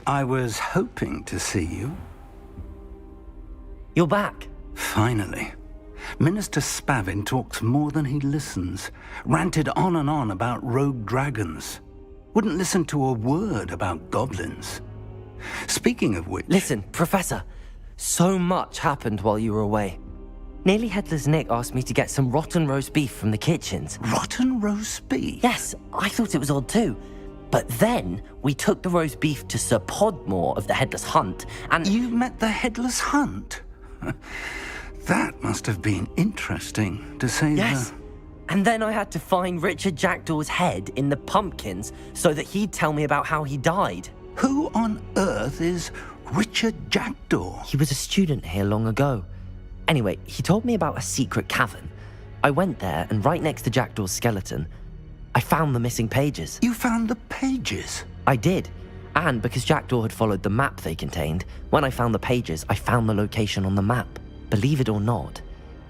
I was hoping to see you. You're back. Finally. Minister Spavin talks more than he listens. Ranted on and on about rogue dragons. Wouldn't listen to a word about goblins. Speaking of which... Listen, Professor. So much happened while you were away. Nearly Headless Nick asked me to get some rotten roast beef from the kitchens. Rotten roast beef? Yes, I thought it was odd too. But then we took the roast beef to Sir Podmore of the Headless Hunt, and... You met the Headless Hunt? That must have been interesting, to say Yes. And then I had to find Richard Jackdaw's head in the pumpkins so that he'd tell me about how he died. Who on earth is Richard Jackdaw? He was a student here long ago. Anyway, he told me about a secret cavern. I went there, and right next to Jackdaw's skeleton, I found the missing pages. You found the pages? I did. And because Jackdaw had followed the map they contained, when I found the pages, I found the location on the map. Believe it or not,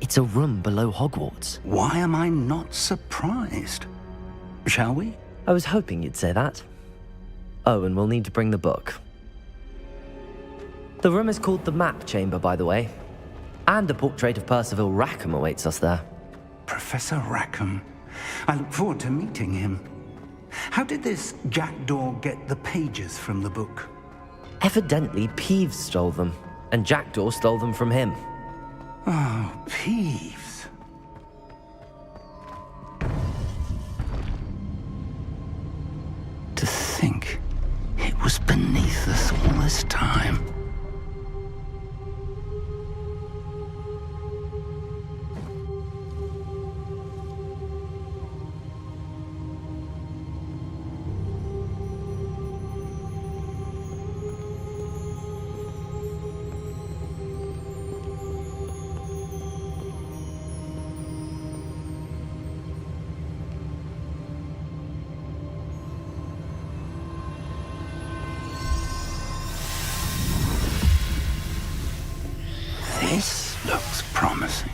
it's a room below Hogwarts. Why am I not surprised? Shall we? I was hoping you'd say that. Oh, and we'll need to bring the book. The room is called the Map Chamber, by the way. And a portrait of Percival Rackham awaits us there. Professor Rackham. I look forward to meeting him. How did this Jackdaw get the pages from the book? Evidently, Peeves stole them, and Jackdaw stole them from him. Oh, Peeves. To think it was beneath us all this time. This looks promising.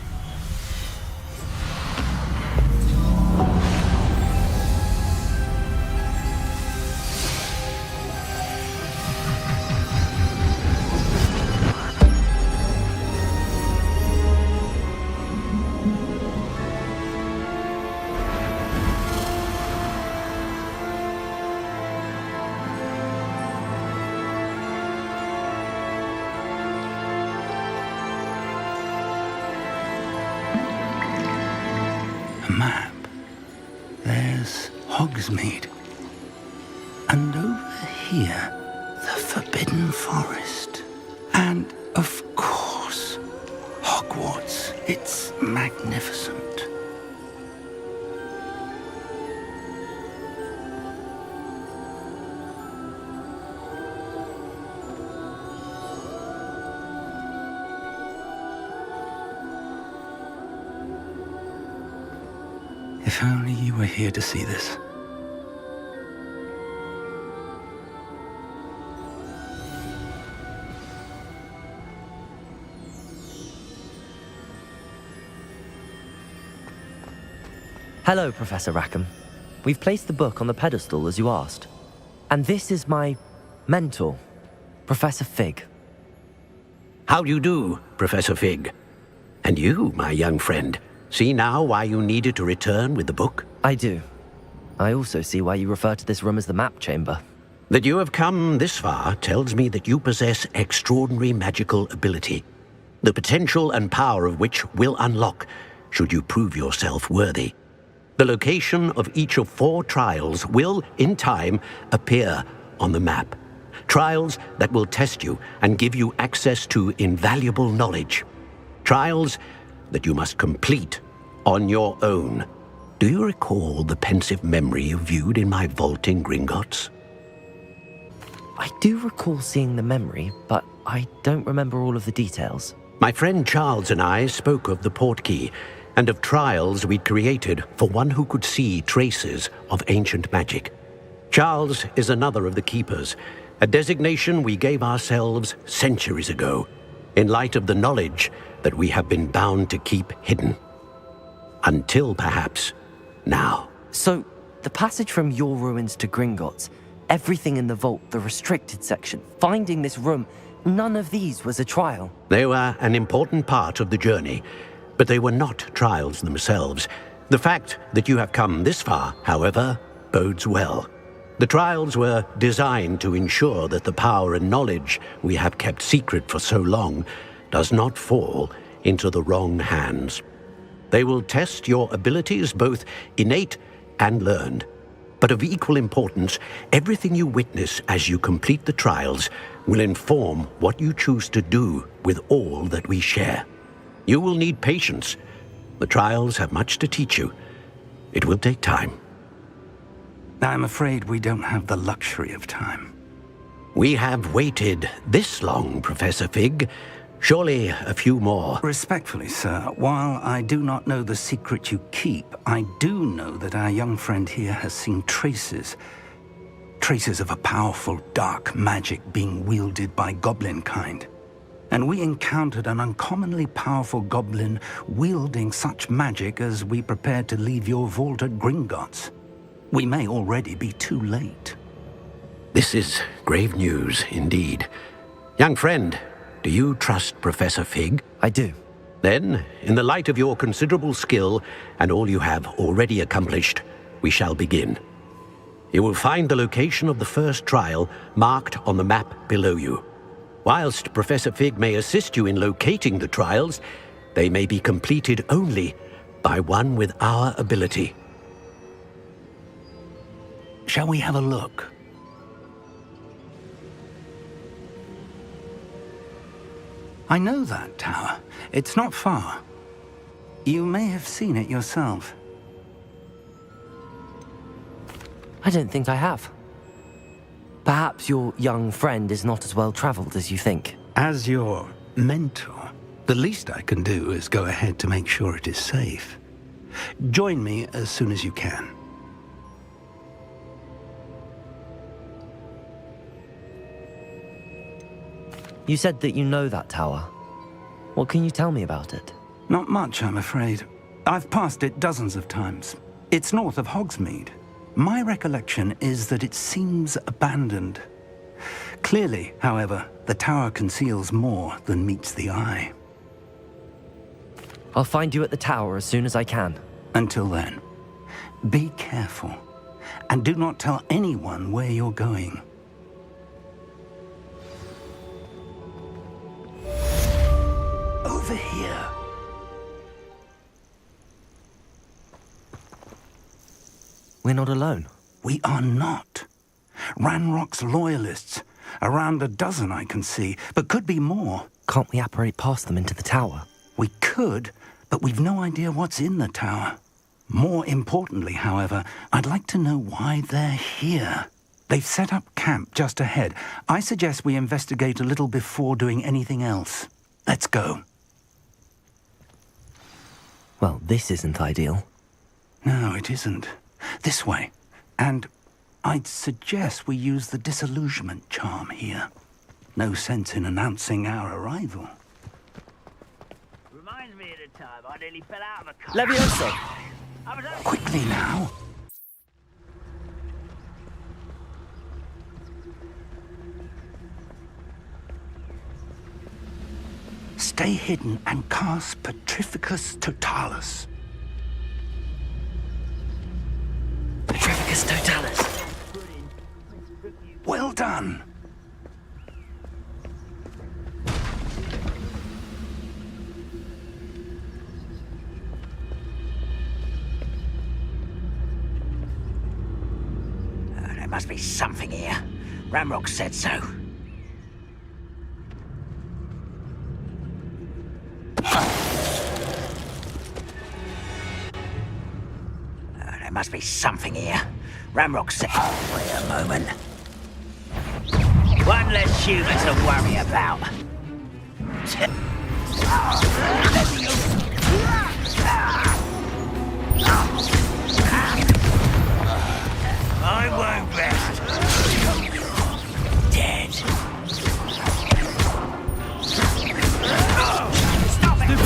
Map. There's Hogsmeade. And over here, the Forbidden Forest. And, of course, Hogwarts. It's magnificent. If only you were here to see this. Hello, Professor Rackham. We've placed the book on the pedestal as you asked. And this is my mentor, Professor Fig. How do you do, Professor Fig? And you, my young friend, see now why you needed to return with the book? I do. I also see why you refer to this room as the Map Chamber. That you have come this far tells me that you possess extraordinary magical ability, the potential and power of which will unlock should you prove yourself worthy. The location of each of 4 trials will, in time, appear on the map. Trials that will test you and give you access to invaluable knowledge. Trials that you must complete on your own. Do you recall the pensive memory you viewed in my vault in Gringotts? I do recall seeing the memory, but I don't remember all of the details. My friend Charles and I spoke of the portkey and of trials we'd created for one who could see traces of ancient magic. Charles is another of the keepers, a designation we gave ourselves centuries ago, in light of the knowledge that we have been bound to keep hidden. Until perhaps now. So, the passage from your ruins to Gringotts, Everything in the vault, the restricted section, finding this room, none of these was a trial. They were an important part of the journey, but they were not trials themselves. The fact that you have come this far, however, bodes well. The trials were designed to ensure that the power and knowledge we have kept secret for so long does not fall into the wrong hands. They will test your abilities, both innate and learned. But of equal importance, everything you witness as you complete the trials will inform what you choose to do with all that we share. You will need patience. The trials have much to teach you. It will take time. I'm afraid we don't have the luxury of time. We have waited this long, Professor Fig. Surely a few more. Respectfully, sir, while I do not know the secret you keep, I do know that our young friend here has seen traces of a powerful dark magic being wielded by goblin kind. And we encountered an uncommonly powerful goblin wielding such magic as we prepared to leave your vault at Gringotts. We may already be too late. This is grave news indeed. Young friend, do you trust Professor Fig? I do. Then, in the light of your considerable skill and all you have already accomplished, we shall begin. You will find the location of the first trial marked on the map below you. Whilst Professor Fig may assist you in locating the trials, they may be completed only by one with our ability. Shall we have a look? I know that tower. It's not far. You may have seen it yourself. I don't think I have. Perhaps your young friend is not as well traveled as you think. As your mentor, the least I can do is go ahead to make sure it is safe. Join me as soon as you can. You said that you know that tower. What can you tell me about it? Not much, I'm afraid. I've passed it dozens of times. It's north of Hogsmeade. My recollection is that it seems abandoned. Clearly, however, the tower conceals more than meets the eye. I'll find you at the tower as soon as I can. Until then, be careful, and do not tell anyone where you're going. Over here. We're not alone. We are not. Ranrock's loyalists. Around a dozen I can see, but could be more. Can't we apparate past them into the tower? We could, but we've no idea what's in the tower. More importantly, however, I'd like to know why they're here. They've set up camp just ahead. I suggest we investigate a little before doing anything else. Let's go. Well, this isn't ideal. No, it isn't. This way. And I'd suggest we use the disillusionment charm here. No sense in announcing our arrival. Reminds me of the time I nearly fell out of a car. Levioso! I was only... Quickly now. Stay hidden and cast Petrificus Totalis. Petrificus Totalis! Well done. There must be something here. Ramrock said so. There must be something here. Ramrock said... Oh, wait a moment. One less human to worry about. I won't rest. Dead. Stop it!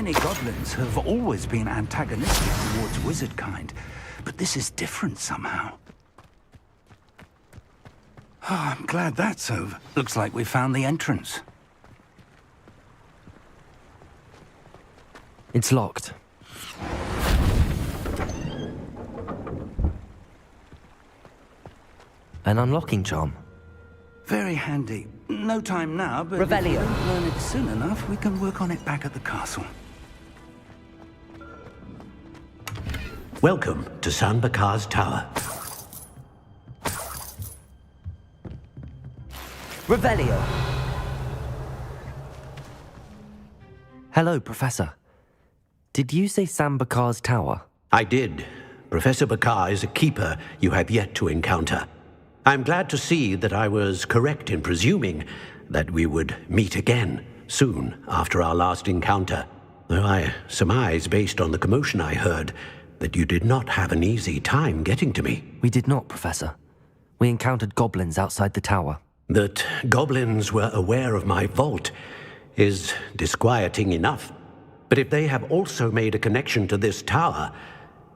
Many goblins have always been antagonistic towards wizard kind, but this is different somehow. Oh, I'm glad that's over. Looks like we found the entrance. It's locked. An unlocking charm. Very handy. No time now, but Revelio. if we don't learn it soon enough, we can work on it back at the castle. Welcome to San Bakar's Tower. Revelio. Hello, Professor. Did you say San Bakar's Tower? I did. Professor Bakar is a keeper you have yet to encounter. I'm glad to see that I was correct in presuming that we would meet again soon after our last encounter, though I surmise, based on the commotion I heard, that you did not have an easy time getting to me. We did not, Professor. We encountered goblins outside the tower. That goblins were aware of my vault is disquieting enough. But if they have also made a connection to this tower,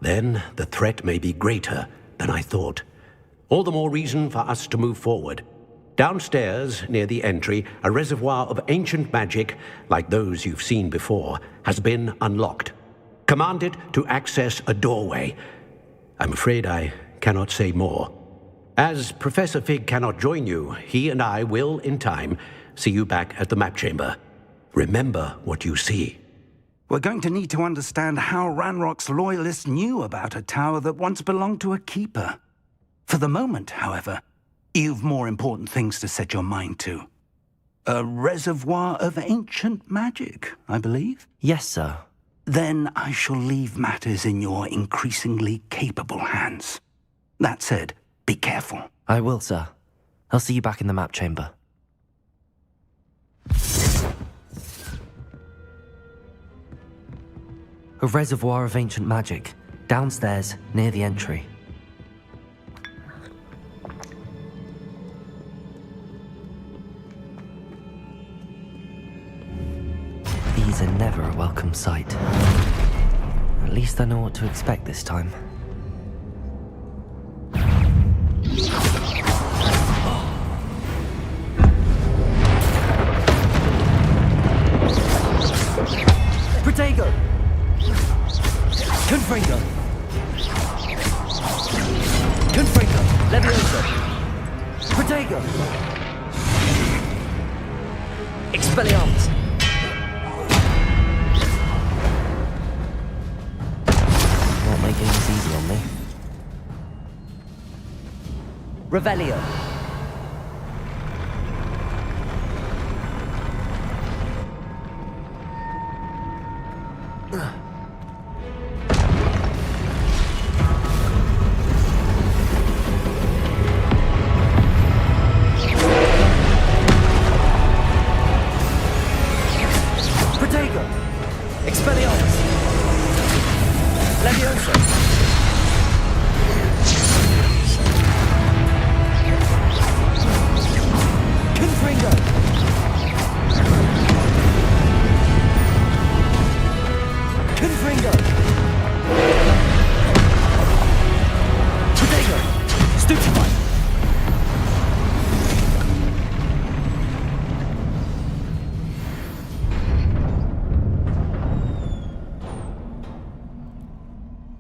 then the threat may be greater than I thought. All the more reason for us to move forward. Downstairs, near the entry, a reservoir of ancient magic, like those you've seen before, has been unlocked. Command it to access a doorway. I'm afraid I cannot say more. As Professor Fig cannot join you, he and I will, in time, see you back at the map chamber. Remember what you see. We're going to need to understand how Ranrock's loyalists knew about a tower that once belonged to a keeper. For the moment, however, you've more important things to set your mind to. A reservoir of ancient magic, I believe? Yes, sir. Then I shall leave matters in your increasingly capable hands. That said, be careful. I will, sir. I'll see you back in the map chamber. A reservoir of ancient magic, downstairs, near the entry. These are never a welcome sight. At least I know what to expect this time. Protego! Confringo! Confringo! Levioso! Protego! Expelliarmus! Not making this easy on me. Revelio! Protego! Expelliarmus! Levioso! Confringo! Confringo! Protego! Stupefy!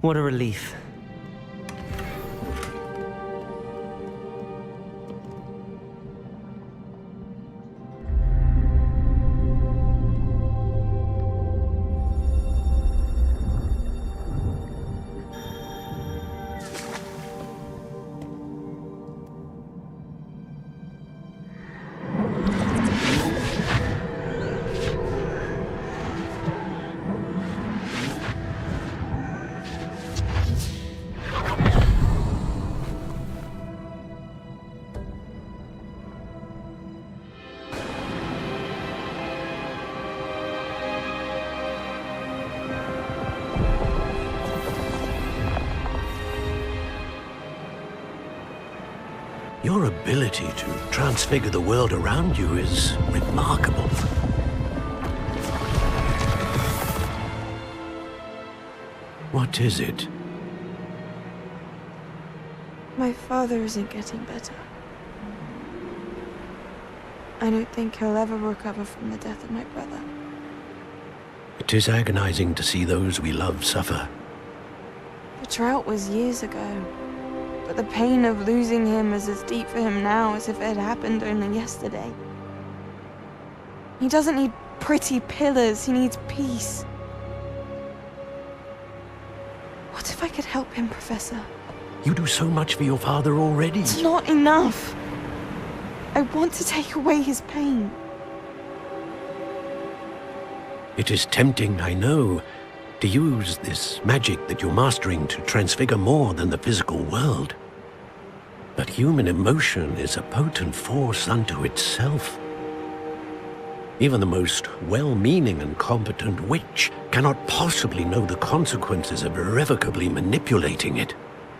What a relief. Your ability to transfigure the world around you is remarkable. What is it? My father isn't getting better. I don't think he'll ever recover from the death of my brother. It is agonizing to see those we love suffer. The drought was years ago, but the pain of losing him is as deep for him now as if it had happened only yesterday. He doesn't need pretty pillars, he needs peace. What if I could help him, Professor? You do so much for your father already. It's not enough. I want to take away his pain. It is tempting, I know, to use this magic that you're mastering to transfigure more than the physical world. But human emotion is a potent force unto itself. Even the most well-meaning and competent witch cannot possibly know the consequences of irrevocably manipulating it.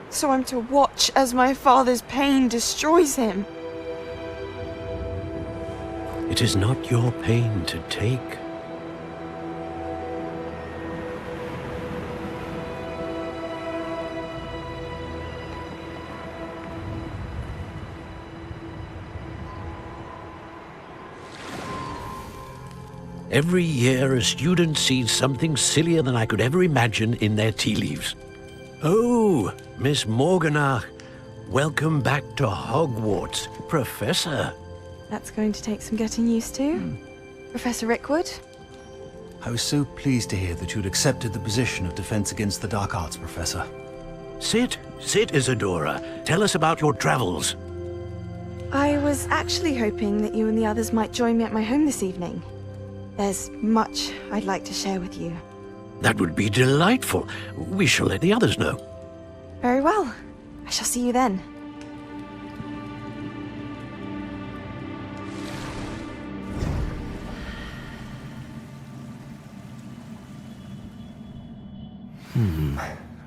So I'm to watch as my father's pain destroys him. It is not your pain to take. Every year, a student sees something sillier than I could ever imagine in their tea leaves. Oh, Miss Morganach, welcome back to Hogwarts, Professor. That's going to take some getting used to. Professor Rickwood? I was so pleased to hear that you'd accepted the position of Defense Against the Dark Arts, Professor. Sit, Isadora. Tell us about your travels. I was actually hoping that you and the others might join me at my home this evening. There's much I'd like to share with you. That would be delightful. We shall let the others know. Very well. I shall see you then.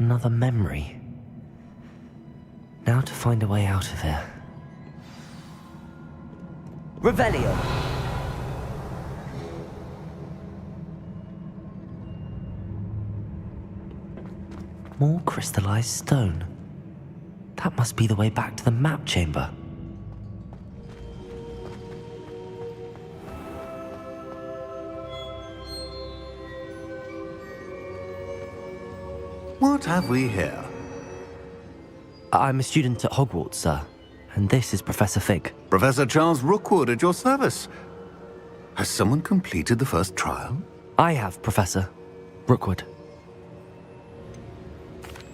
Another memory. Now to find a way out of here. Revelio! More crystallized stone. That must be the way back to the map chamber. What have we here? I'm a student at Hogwarts, sir. And this is Professor Fig. Professor Charles Rookwood at your service. Has someone completed the first trial? I have, Professor Rookwood.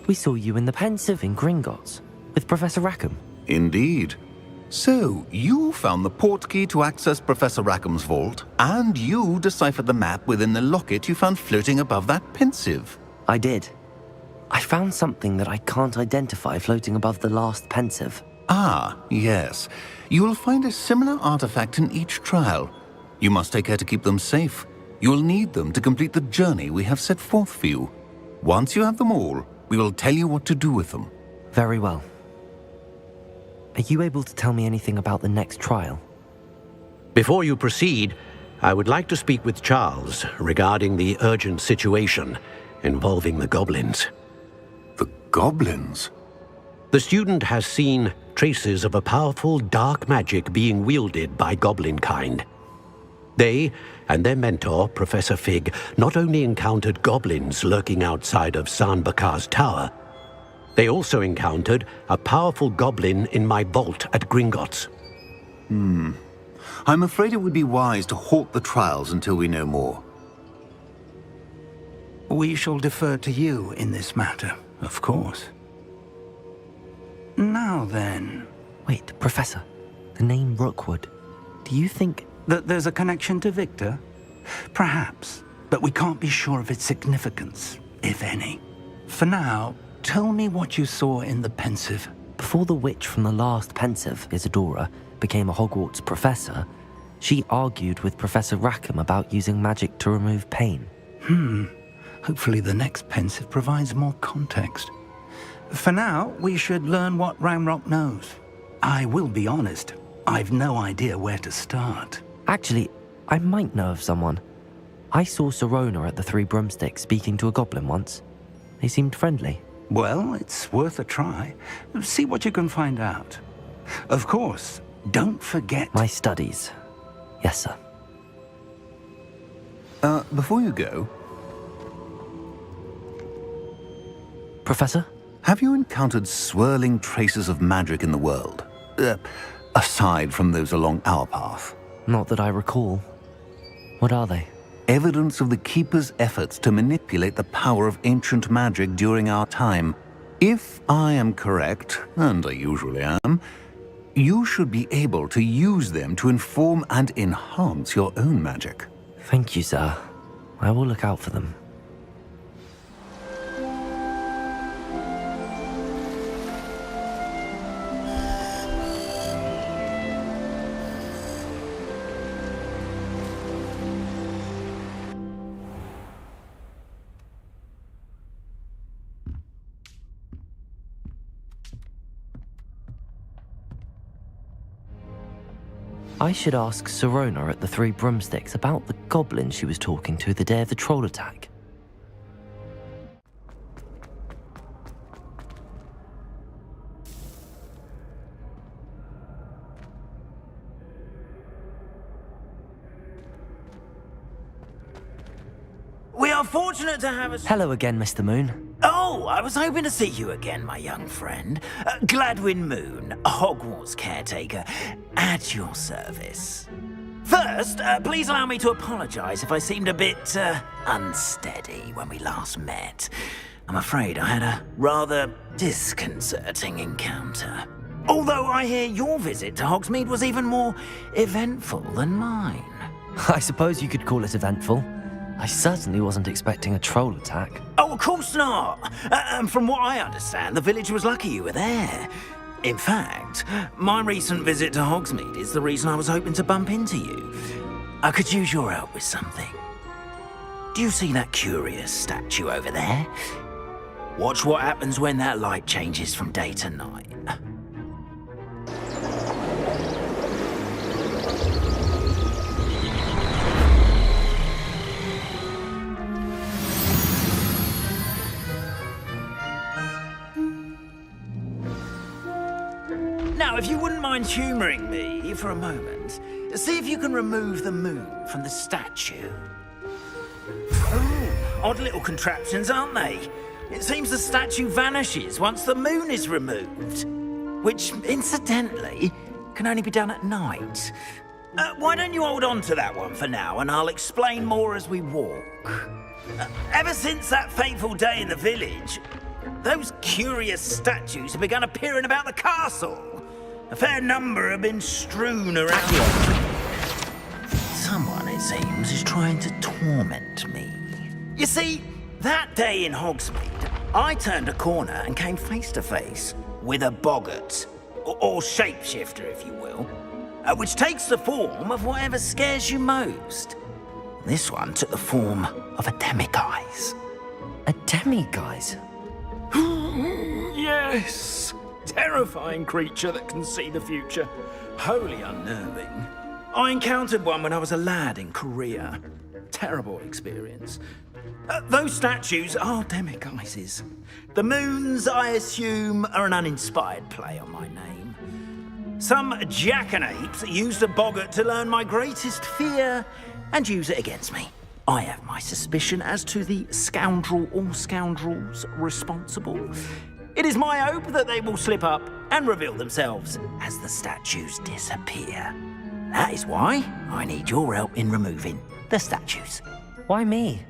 We saw you in the Pensive in Gringotts with Professor Rackham. Indeed. So, you found the portkey to access Professor Rackham's vault, and you deciphered the map within the locket you found floating above that Pensive. I did. I found something that I can't identify floating above the last Pensive. Ah, yes. You will find a similar artifact in each trial. You must take care to keep them safe. You will need them to complete the journey we have set forth for you. Once you have them all, we will tell you what to do with them. Very well. Are you able to tell me anything about the next trial? Before you proceed, I would like to speak with Charles regarding the urgent situation involving the goblins. The goblins? The student has seen traces of a powerful dark magic being wielded by goblin kind. They and their mentor, Professor Fig, not only encountered goblins lurking outside of San Bakar's tower, they also encountered a powerful goblin in my vault at Gringotts. I'm afraid it would be wise to halt the trials until we know more. We shall defer to you in this matter, of course. Now then... Wait, Professor. The name Rookwood. Do you think... that there's a connection to Victor? Perhaps, but we can't be sure of its significance, if any. For now, tell me what you saw in the Pensive. Before the witch from the last Pensive, Isadora, became a Hogwarts professor, she argued with Professor Rackham about using magic to remove pain. Hopefully the next Pensive provides more context. For now, we should learn what Ranrock knows. I will be honest, I've no idea where to start. Actually, I might know of someone. I saw Serona at the Three Broomsticks speaking to a goblin once. They seemed friendly. Well, it's worth a try. See what you can find out. Of course, don't forget... My studies. Yes, sir. Before you go, Professor? have you encountered swirling traces of magic in the world? Aside from those along our path. Not that I recall. What are they? Evidence of the Keeper's efforts to manipulate the power of ancient magic during our time. If I am correct, and I usually am, you should be able to use them to inform and enhance your own magic. Thank you, sir. I will look out for them. I should ask Sirona at the Three Broomsticks about the goblin she was talking to the day of the troll attack. We are fortunate to have us. Hello again, Mr. Moon. Oh, I was hoping to see you again, my young friend. Gladwin Moon, Hogwarts caretaker, at your service. First, please allow me to apologize if I seemed a bit unsteady when we last met. I'm afraid I had a rather disconcerting encounter. Although I hear your visit to Hogsmeade was even more eventful than mine. I suppose you could call it eventful. I certainly wasn't expecting a troll attack. Oh, of course not. And from what I understand, the village was lucky you were there. In fact, my recent visit to Hogsmeade is the reason I was hoping to bump into you. I could use your help with something. Do you see that curious statue over there? Watch what happens when that light changes from day to night. Now, if you wouldn't mind humouring me for a moment, see if you can remove the moon from the statue. Oh, odd little contraptions, aren't they? It seems the statue vanishes once the moon is removed, which, incidentally, can only be done at night. Why don't you hold on to that one for now, and I'll explain more as we walk. Ever since that fateful day in the village, those curious statues have begun appearing about the castle. A fair number have been strewn around. Someone, it seems, is trying to torment me. You see, that day in Hogsmeade, I turned a corner and came face to face with a boggart, or shapeshifter, if you will, which takes the form of whatever scares you most. This one took the form of a demiguise. A demiguise? Yes! Terrifying creature that can see the future. Wholly unnerving. I encountered one when I was a lad in Korea. Terrible experience. Those statues are demiguises. The moons, I assume, are an uninspired play on my name. Some jackanapes used a boggart to learn my greatest fear and use it against me. I have my suspicion as to the scoundrel or scoundrels responsible. It is my hope that they will slip up and reveal themselves as the statues disappear. That is why I need your help in removing the statues. Why me?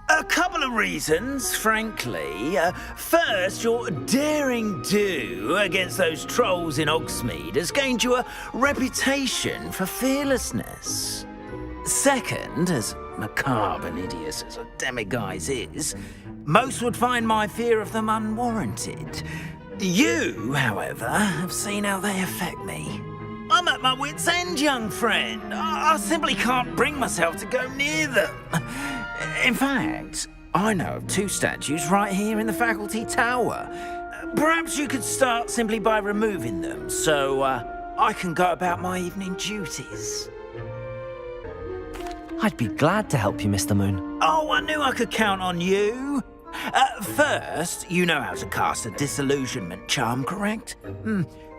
A couple of reasons, frankly. First, your daring do against those trolls in Hogsmeade has gained you a reputation for fearlessness. Second, as macabre and hideous as a demiguise is, most would find my fear of them unwarranted. You, however, have seen how they affect me. I'm at my wit's end, young friend. I simply can't bring myself to go near them. In fact, I know of two statues right here in the faculty tower. Perhaps you could start simply by removing them, so I can go about my evening duties. I'd be glad to help you, Mr. Moon. Oh, I knew I could count on you. First, you know how to cast a disillusionment charm, correct?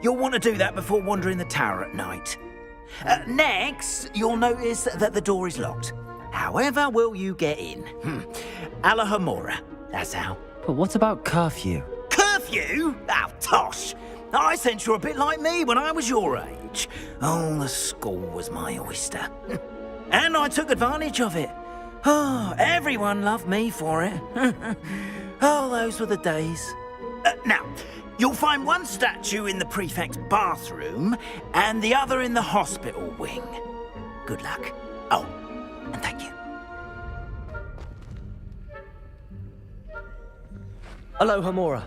You'll want to do that before wandering the tower at night. Next, you'll notice that the door is locked. However will you get in? Alahomora, that's how. But what about curfew? Curfew? Oh, tosh. I sense you're a bit like me when I was your age. Oh, the school was my oyster. And I took advantage of it. Oh, everyone loved me for it. Oh, those were the days. Now, you'll find one statue in the prefect's bathroom and the other in the hospital wing. Good luck. Oh, and thank you. Alohomora.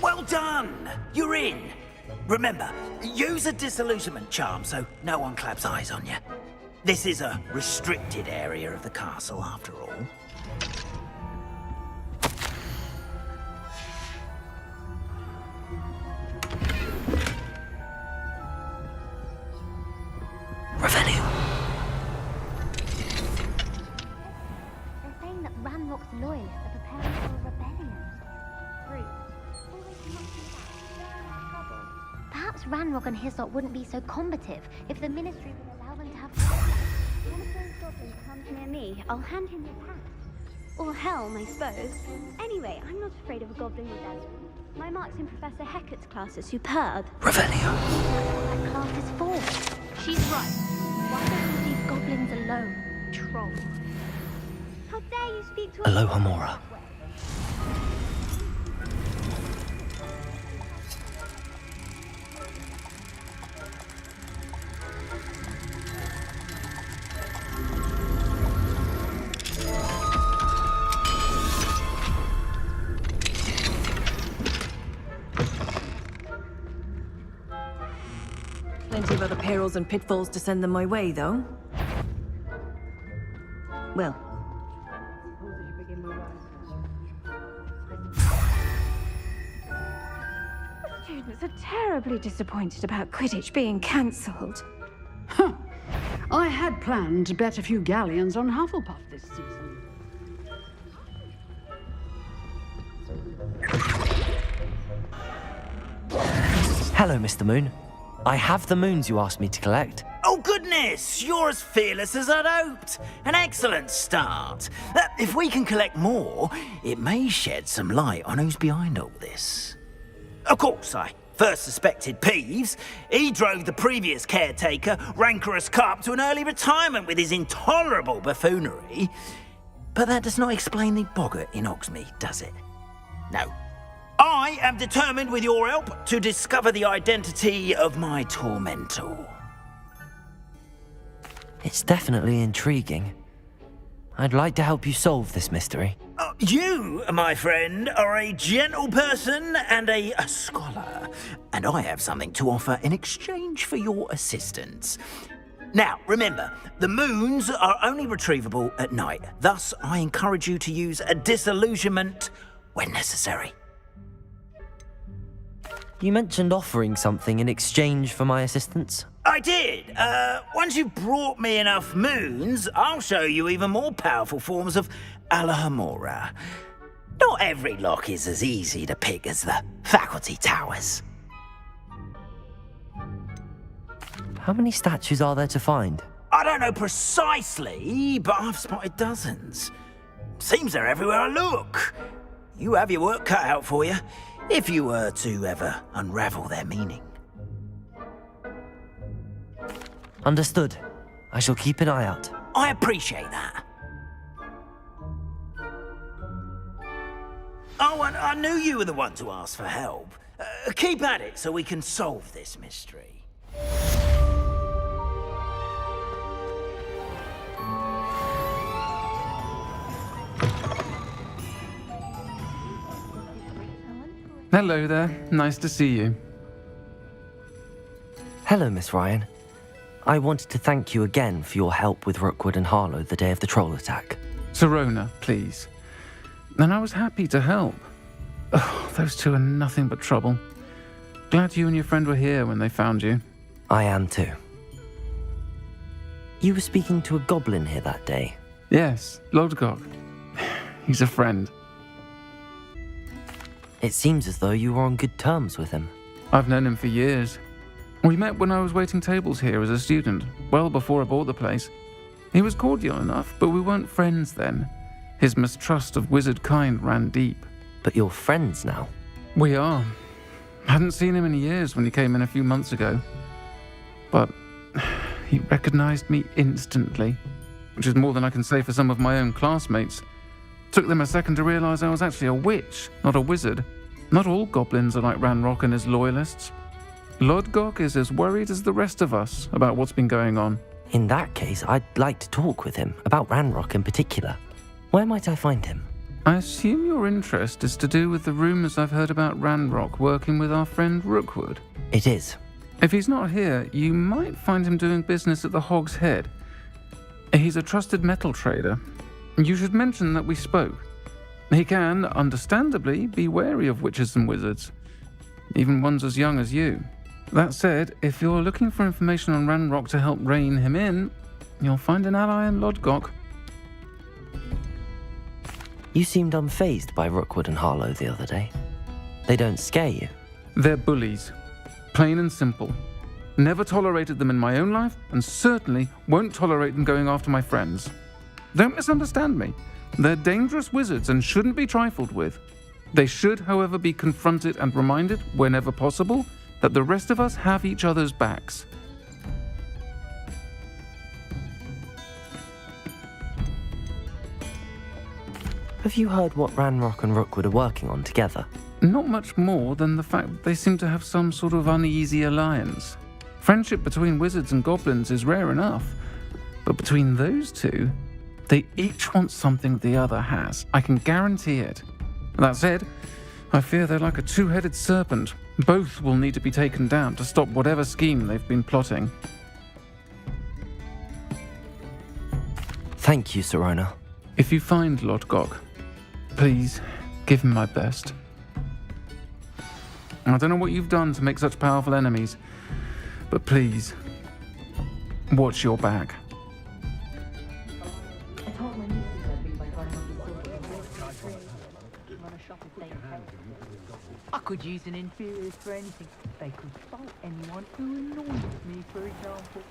Well done! You're in. Remember, use a disillusionment charm so no one claps eyes on you. This is a restricted area of the castle, after all. Revelio. They're saying that Ranrock's loyalists are preparing for a rebellion. True. Perhaps Ranrock and his lot wouldn't be so combative if the Ministry would allow them to have... One of those goblins comes near me, I'll hand him his hat. Or helm, I suppose. Anyway, I'm not afraid of a goblin with that. My marks in Professor Hecat's class are superb. Revelio. That's what that class is for. She's right. Why don't you leave goblins alone, troll? How dare you speak to a... Alohomora. Plenty of other perils and pitfalls to send them my way, though. Well. The students are terribly disappointed about Quidditch being cancelled. Huh. I had planned to bet a few galleons on Hufflepuff this season. Hello, Mr. Moon. I have the moons you asked me to collect. Oh, goodness! You're as fearless as I'd hoped. An excellent start. If we can collect more, it may shed some light on who's behind all this. Of course, I first suspected Peeves. He drove the previous caretaker, Rancorous Carp, to an early retirement with his intolerable buffoonery. But that does not explain the boggart in Hogsmeade, does it? No. I am determined, with your help, to discover the identity of my tormentor. It's definitely intriguing. I'd like to help you solve this mystery. You, my friend, are a gentle person and a scholar, and I have something to offer in exchange for your assistance. Now, remember, the moons are only retrievable at night. Thus, I encourage you to use a disillusionment when necessary. You mentioned offering something in exchange for my assistance? I did. Once you've brought me enough moons, I'll show you even more powerful forms of Alahomora. Not every lock is as easy to pick as the faculty towers. How many statues are there to find? I don't know precisely, but I've spotted dozens. Seems they're everywhere I look. You have your work cut out for you, if you were to ever unravel their meaning. Understood. I shall keep an eye out. I appreciate that. Oh, and I knew you were the one to ask for help. Keep at it so we can solve this mystery. Hello there. Nice to see you. Hello, Miss Ryan. I wanted to thank you again for your help with Rookwood and Harlow the day of the troll attack. Serona, please. And I was happy to help. Oh, those two are nothing but trouble. Glad you and your friend were here when they found you. I am too. You were speaking to a goblin here that day? Yes, Lodgok. He's a friend. It seems as though you were on good terms with him. I've known him for years. We met when I was waiting tables here as a student, well before I bought the place. He was cordial enough, but we weren't friends then. His mistrust of wizard kind ran deep. But you're friends now? We are. Hadn't seen him in years when he came in a few months ago. But he recognized me instantly, which is more than I can say for some of my own classmates. Took them a second to realize I was actually a witch, not a wizard. Not all goblins are like Ranrock and his loyalists. Lodgok is as worried as the rest of us about what's been going on. In that case, I'd like to talk with him, about Ranrock in particular. Where might I find him? I assume your interest is to do with the rumors I've heard about Ranrock working with our friend Rookwood. It is. If he's not here, you might find him doing business at the Hog's Head. He's a trusted metal trader. You should mention that we spoke. He can, understandably, be wary of witches and wizards, even ones as young as you. That said, if you're looking for information on Ranrock to help rein him in, you'll find an ally in Lodgok. You seemed unfazed by Rookwood and Harlow the other day. They don't scare you? They're bullies. Plain and simple. Never tolerated them in my own life, and certainly won't tolerate them going after my friends. Don't misunderstand me. They're dangerous wizards and shouldn't be trifled with. They should, however, be confronted and reminded, whenever possible, that the rest of us have each other's backs. Have you heard what Ranrock and Rookwood are working on together? Not much more than the fact that they seem to have some sort of uneasy alliance. Friendship between wizards and goblins is rare enough, but between those two, they each want something the other has. I can guarantee it. That said, I fear they're like a two-headed serpent. Both will need to be taken down to stop whatever scheme they've been plotting. Thank you, Sirona. If you find Lodgok, please give him my best. I don't know what you've done to make such powerful enemies, but please, watch your back. I could use an inferior for anything. They could fight anyone who annoys me, for example.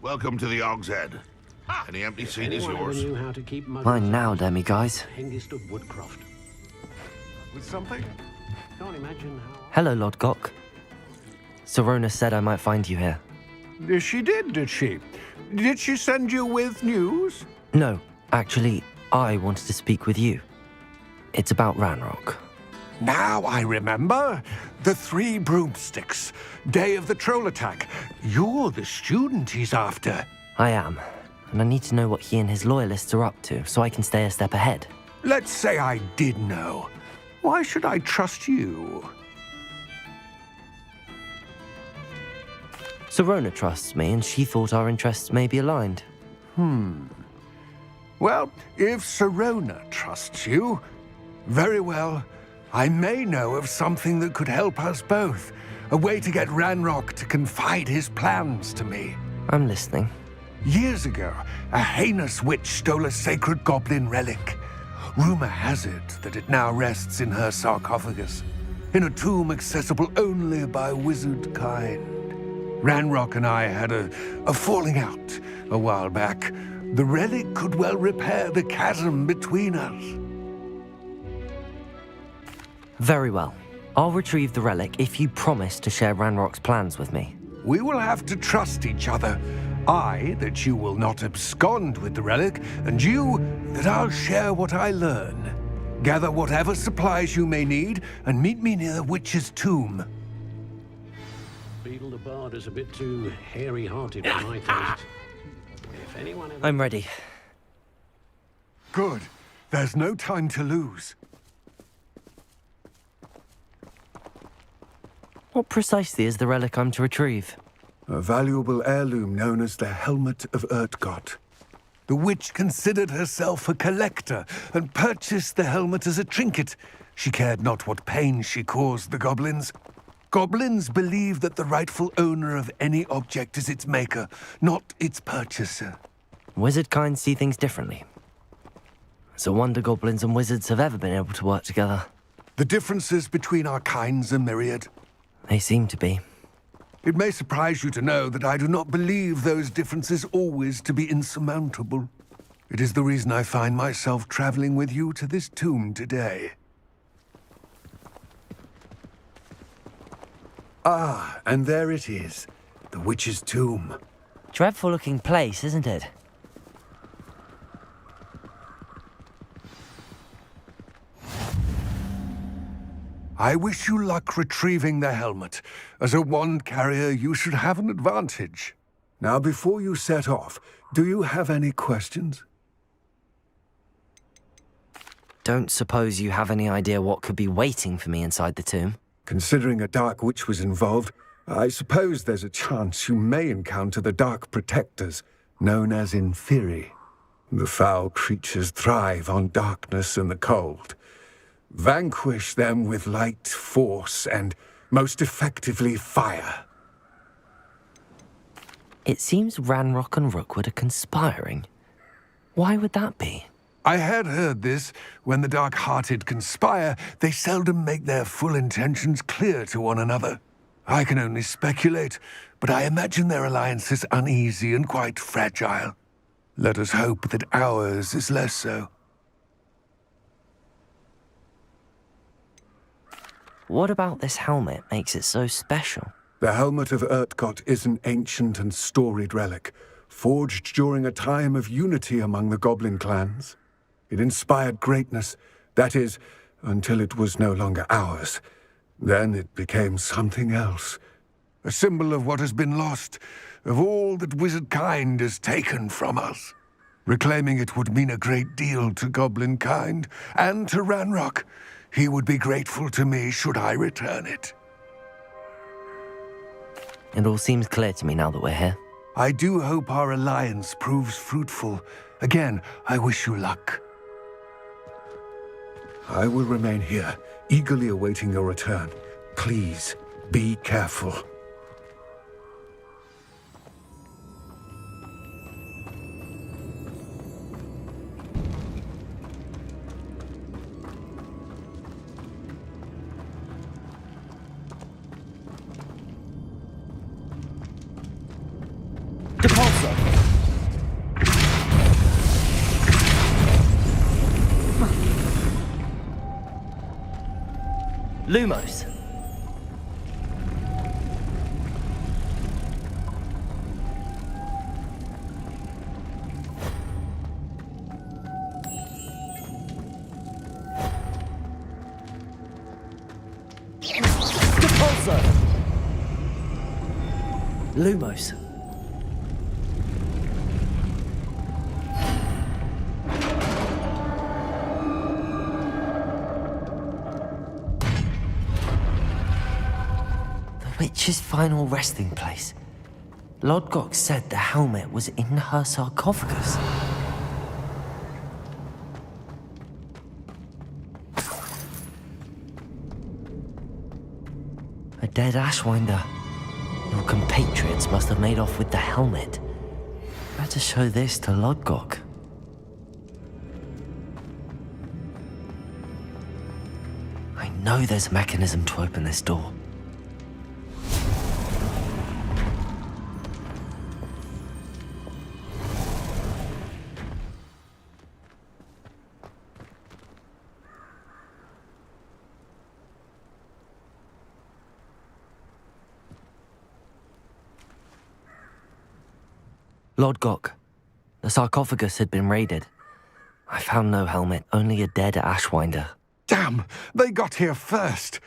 Welcome to the Hog's Head. Any empty seat is yours. Mine now, Demi, guys. With something? Can't imagine how... Hello, Lodgok. Sirona said I might find you here. She did she? Did she send you with news? No, actually, I wanted to speak with you. It's about Ranrock. Now I remember. The 3 broomsticks. Day of the troll attack. You're the student he's after. I am, and I need to know what he and his loyalists are up to so I can stay a step ahead. Let's say I did know. Why should I trust you? Sirona trusts me, and she thought our interests may be aligned. Well, if Sirona trusts you, very well. I may know of something that could help us both. A way to get Ranrock to confide his plans to me. I'm listening. Years ago, a heinous witch stole a sacred goblin relic. Rumor has it that it now rests in her sarcophagus, in a tomb accessible only by wizard kind. Ranrock and I had a falling out a while back. The relic could well repair the chasm between us. Very well. I'll retrieve the relic if you promise to share Ranrock's plans with me. We will have to trust each other. I, that you will not abscond with the relic, and you, that I'll share what I learn. Gather whatever supplies you may need, and meet me near the witch's tomb. Beetle the Bard is a bit too hairy-hearted for my taste. If anyone ever... I'm ready. Good. There's no time to lose. What precisely is the relic I'm to retrieve? A valuable heirloom known as the Helmet of Urtgott. The witch considered herself a collector and purchased the helmet as a trinket. She cared not what pain she caused the goblins. Goblins believe that the rightful owner of any object is its maker, not its purchaser. Wizard kind see things differently. It's a wonder goblins and wizards have ever been able to work together. The differences between our kinds are myriad. They seem to be. It may surprise you to know that I do not believe those differences always to be insurmountable. It is the reason I find myself traveling with you to this tomb today. Ah, and there it is, the witch's tomb. Dreadful looking place, isn't it? I wish you luck retrieving the helmet. As a wand carrier, you should have an advantage. Now, before you set off, do you have any questions? Don't suppose you have any idea what could be waiting for me inside the tomb? Considering a dark witch was involved, I suppose there's a chance you may encounter the Dark Protectors, known as Inferi. The foul creatures thrive on darkness and the cold. Vanquish them with light, force, and, most effectively, fire. It seems Ranrock and Rookwood are conspiring. Why would that be? I had heard this. When the dark-hearted conspire, they seldom make their full intentions clear to one another. I can only speculate, but I imagine their alliance is uneasy and quite fragile. Let us hope that ours is less so. What about this helmet makes it so special? The helmet of Urtkot is an ancient and storied relic, forged during a time of unity among the goblin clans. It inspired greatness, that is, until it was no longer ours. Then it became something else. A symbol of what has been lost, of all that wizard kind has taken from us. Reclaiming it would mean a great deal to goblin kind, and to Ranrock. He would be grateful to me should I return it. It all seems clear to me now that we're here. I do hope our alliance proves fruitful. Again, I wish you luck. I will remain here, eagerly awaiting your return. Please, be careful. Lumos. Lumos. Witch's final resting place. Lodgok said the helmet was in her sarcophagus. A dead Ashwinder. Your compatriots must have made off with the helmet. Better show this to Lodgok. I know there's a mechanism to open this door. Lodgok, the sarcophagus had been raided. I found no helmet, only a dead Ashwinder. Damn! They got here first!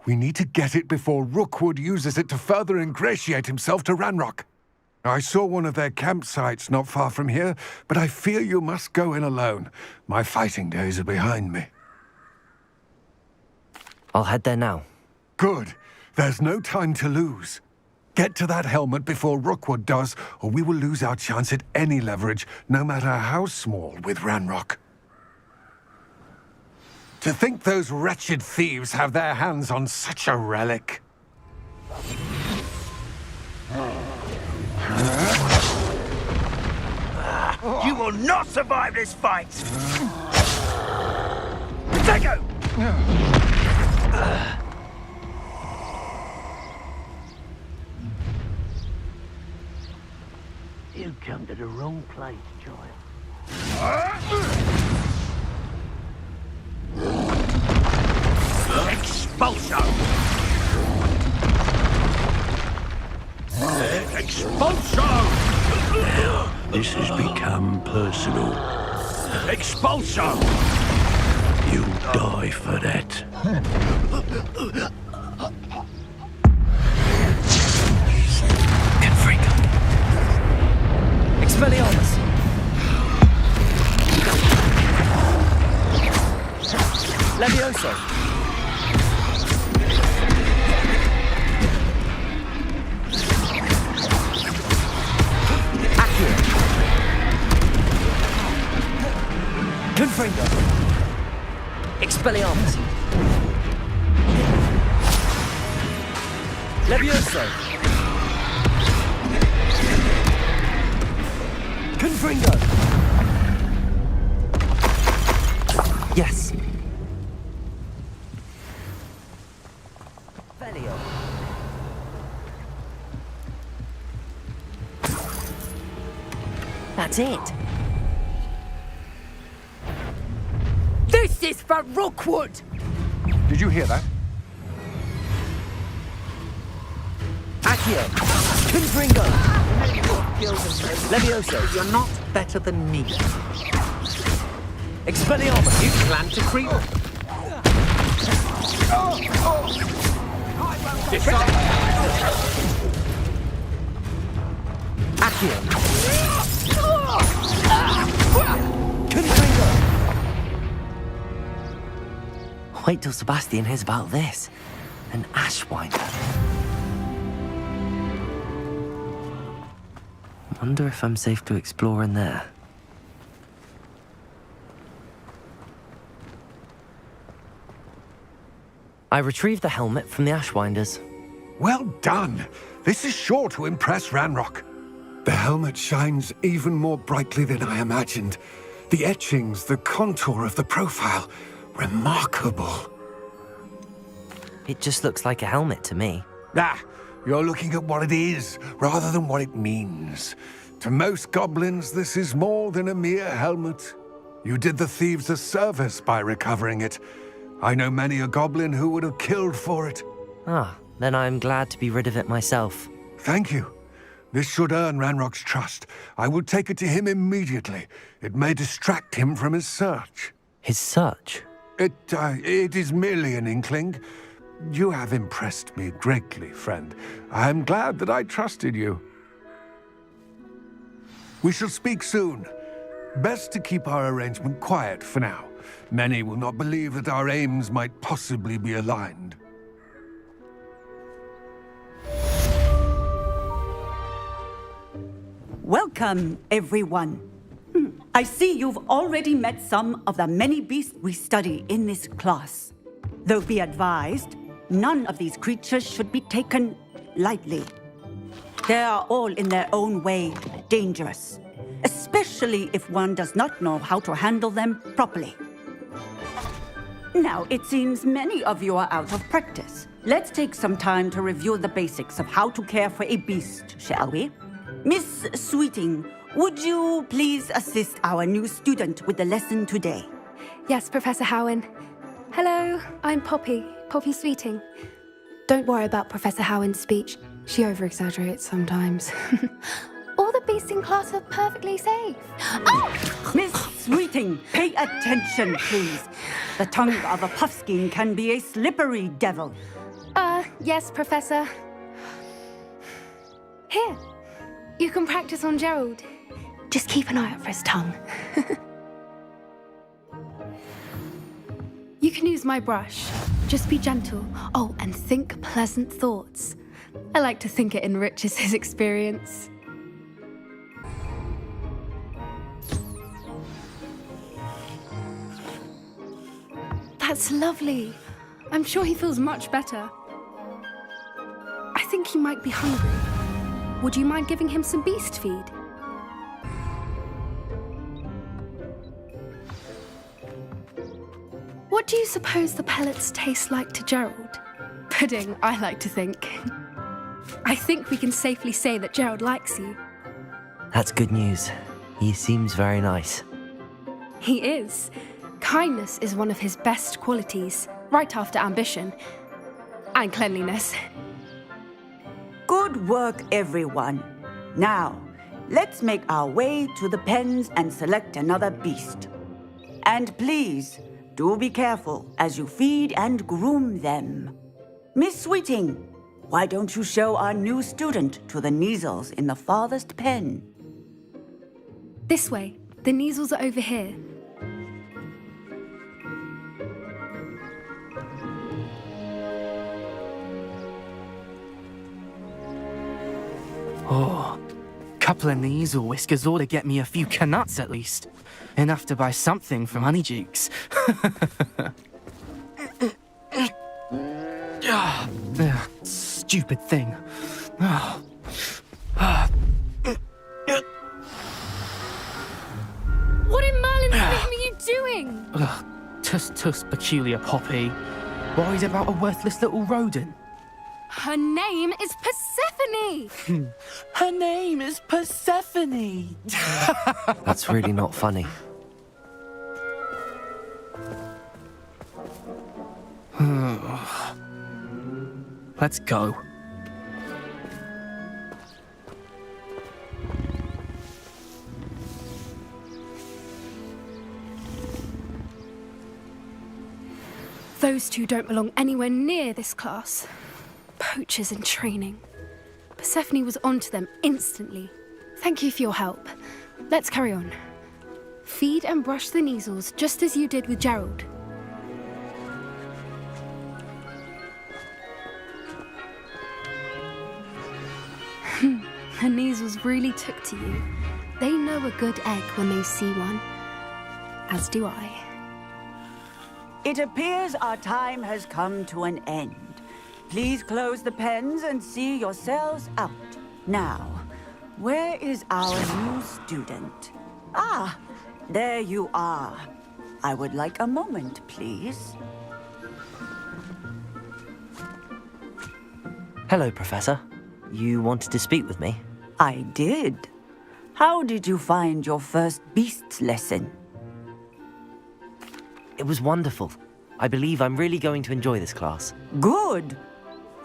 We need to get it before Rookwood uses it to further ingratiate himself to Ranrock. I saw one of their campsites not far from here, but I fear you must go in alone. My fighting days are behind me. I'll head there now. Good. There's no time to lose. Get to that helmet before Rookwood does, or we will lose our chance at any leverage, no matter how small, with Ranrock. To think those wretched thieves have their hands on such a relic. You will not survive this fight! Potato! You come to the wrong place, child. Expulso! Expulso! This has become personal. Expulso! You'll die for that. Expelliarmus! Levioso! Accio! Confringo! Expelliarmus! Levioso! Confringo! Yes. Velio. That's it. This is for Rookwood! Did you hear that? Accio. Confringo. Levioso. You're not better than me. Expelliarmus. You plan to creep. Accio. Confringo. Wait till Sebastian hears about this. An Ashwinder. Wonder if I'm safe to explore in there. I retrieved the helmet from the Ashwinders. Well done! This is sure to impress Ranrock. The helmet shines even more brightly than I imagined. The etchings, the contour of the profile, remarkable. It just looks like a helmet to me. Ah, you're looking at what it is, rather than what it means. To most goblins, this is more than a mere helmet. You did the thieves a service by recovering it. I know many a goblin who would have killed for it. Ah, then I'm glad to be rid of it myself. Thank you. This should earn Ranrock's trust. I will take it to him immediately. It may distract him from his search. His search? It is merely an inkling. You have impressed me greatly, friend. I am glad that I trusted you. We shall speak soon. Best to keep our arrangement quiet for now. Many will not believe that our aims might possibly be aligned. Welcome, everyone. I see you've already met some of the many beasts we study in this class. Though be advised, none of these creatures should be taken lightly. They are all in their own way dangerous, especially if one does not know how to handle them properly. Now, it seems many of you are out of practice. Let's take some time to review the basics of how to care for a beast, shall we? Miss Sweeting, would you please assist our new student with the lesson today? Yes, Professor Howen. Hello, I'm Poppy Sweeting. Don't worry about Professor Howen's speech. She over-exaggerates sometimes. All the beasts in class are perfectly safe. Oh! Miss Sweeting, pay attention, please. The tongue of a puffskein can be a slippery devil. Yes, Professor. Here, you can practice on Gerald. Just keep an eye out for his tongue. You can use my brush. Just be gentle. Oh, and think pleasant thoughts. I like to think it enriches his experience. That's lovely. I'm sure he feels much better. I think he might be hungry. Would you mind giving him some beast feed? What do you suppose the pellets taste like to Gerald? Pudding, I like to think. I think we can safely say that Gerald likes you. That's good news. He seems very nice. He is. Kindness is one of his best qualities, right after ambition. And cleanliness. Good work, everyone. Now, let's make our way to the pens and select another beast. And please, do be careful as you feed and groom them. Miss Sweeting, why don't you show our new student to the Kneazles in the farthest pen? This way. The Kneazles are over here. Oh, couple of Kneazle whiskers ought to get me a few canuts at least. Enough to buy something from Honeydukes. Stupid thing. What in Merlin's name are you doing? Tuss, peculiar Poppy. Worried about a worthless little rodent? Her name is Persephone! Her name is Persephone! That's really not funny. Let's go. Those two don't belong anywhere near this class. Poachers in training. Persephone was onto them instantly. Thank you for your help. Let's carry on. Feed and brush the Kneazles just as you did with Gerald. The Kneazles really took to you. They know a good egg when they see one. As do I. It appears our time has come to an end. Please close the pens and see yourselves out. Now, where is our new student? Ah, there you are. I would like a moment, please. Hello, Professor. You wanted to speak with me? I did. How did you find your first beasts lesson? It was wonderful. I believe I'm really going to enjoy this class. Good.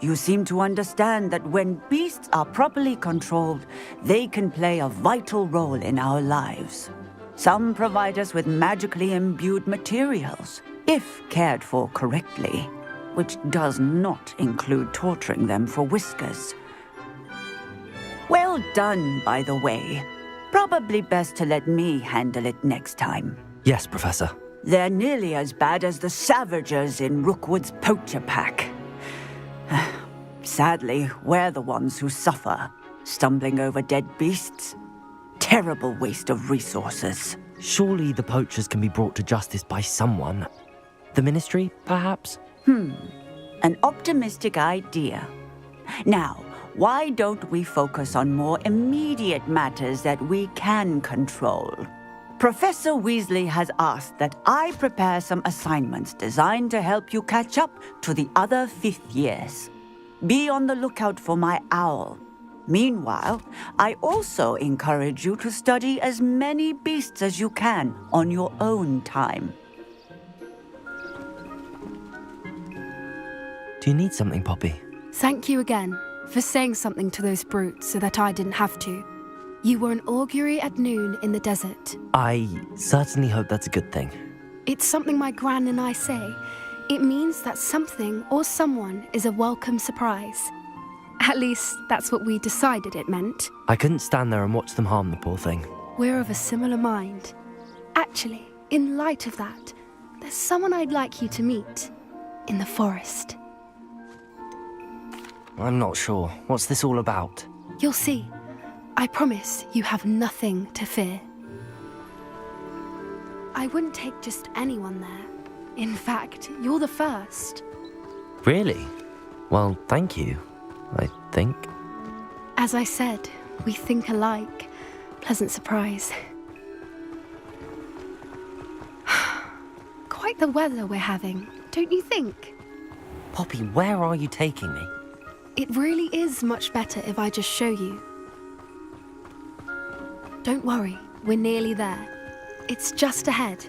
You seem to understand that when beasts are properly controlled, they can play a vital role in our lives. Some provide us with magically imbued materials, if cared for correctly, which does not include torturing them for whiskers. Well done, by the way. Probably best to let me handle it next time. Yes, Professor. They're nearly as bad as the Savagers in Rookwood's poacher pack. Sadly, we're the ones who suffer, stumbling over dead beasts. Terrible waste of resources. Surely the poachers can be brought to justice by someone. The Ministry, perhaps? An optimistic idea. Now, why don't we focus on more immediate matters that we can control? Professor Weasley has asked that I prepare some assignments designed to help you catch up to the other 5th years. Be on the lookout for my owl. Meanwhile, I also encourage you to study as many beasts as you can on your own time. Do you need something, Poppy? Thank you again for saying something to those brutes so that I didn't have to. You were an augury at noon in the desert. I certainly hope that's a good thing. It's something my gran and I say. It means that something or someone is a welcome surprise. At least, that's what we decided it meant. I couldn't stand there and watch them harm the poor thing. We're of a similar mind. Actually, in light of that, there's someone I'd like you to meet in the forest. I'm not sure. What's this all about? You'll see. I promise you have nothing to fear. I wouldn't take just anyone there. In fact, you're the first. Really? Well, thank you, I think. As I said, we think alike. Pleasant surprise. Quite the weather we're having, don't you think? Poppy, where are you taking me? It really is much better if I just show you. Don't worry, we're nearly there. It's just ahead.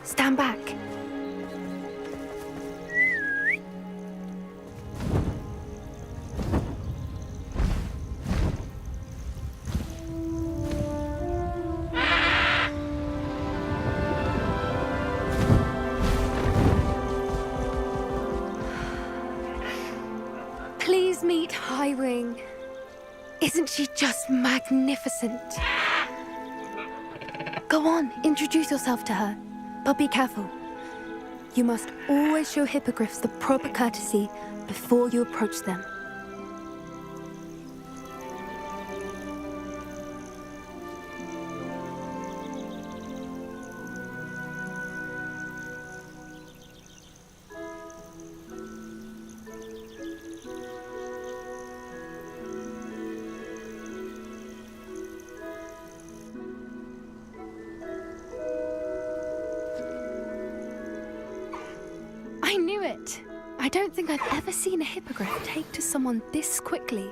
Stand back. Please meet Highwing. Isn't she just magnificent? Go on, introduce yourself to her. But be careful. You must always show hippogriffs the proper courtesy before you approach them. I knew it! I don't think I've ever seen a hippogriff take to someone this quickly.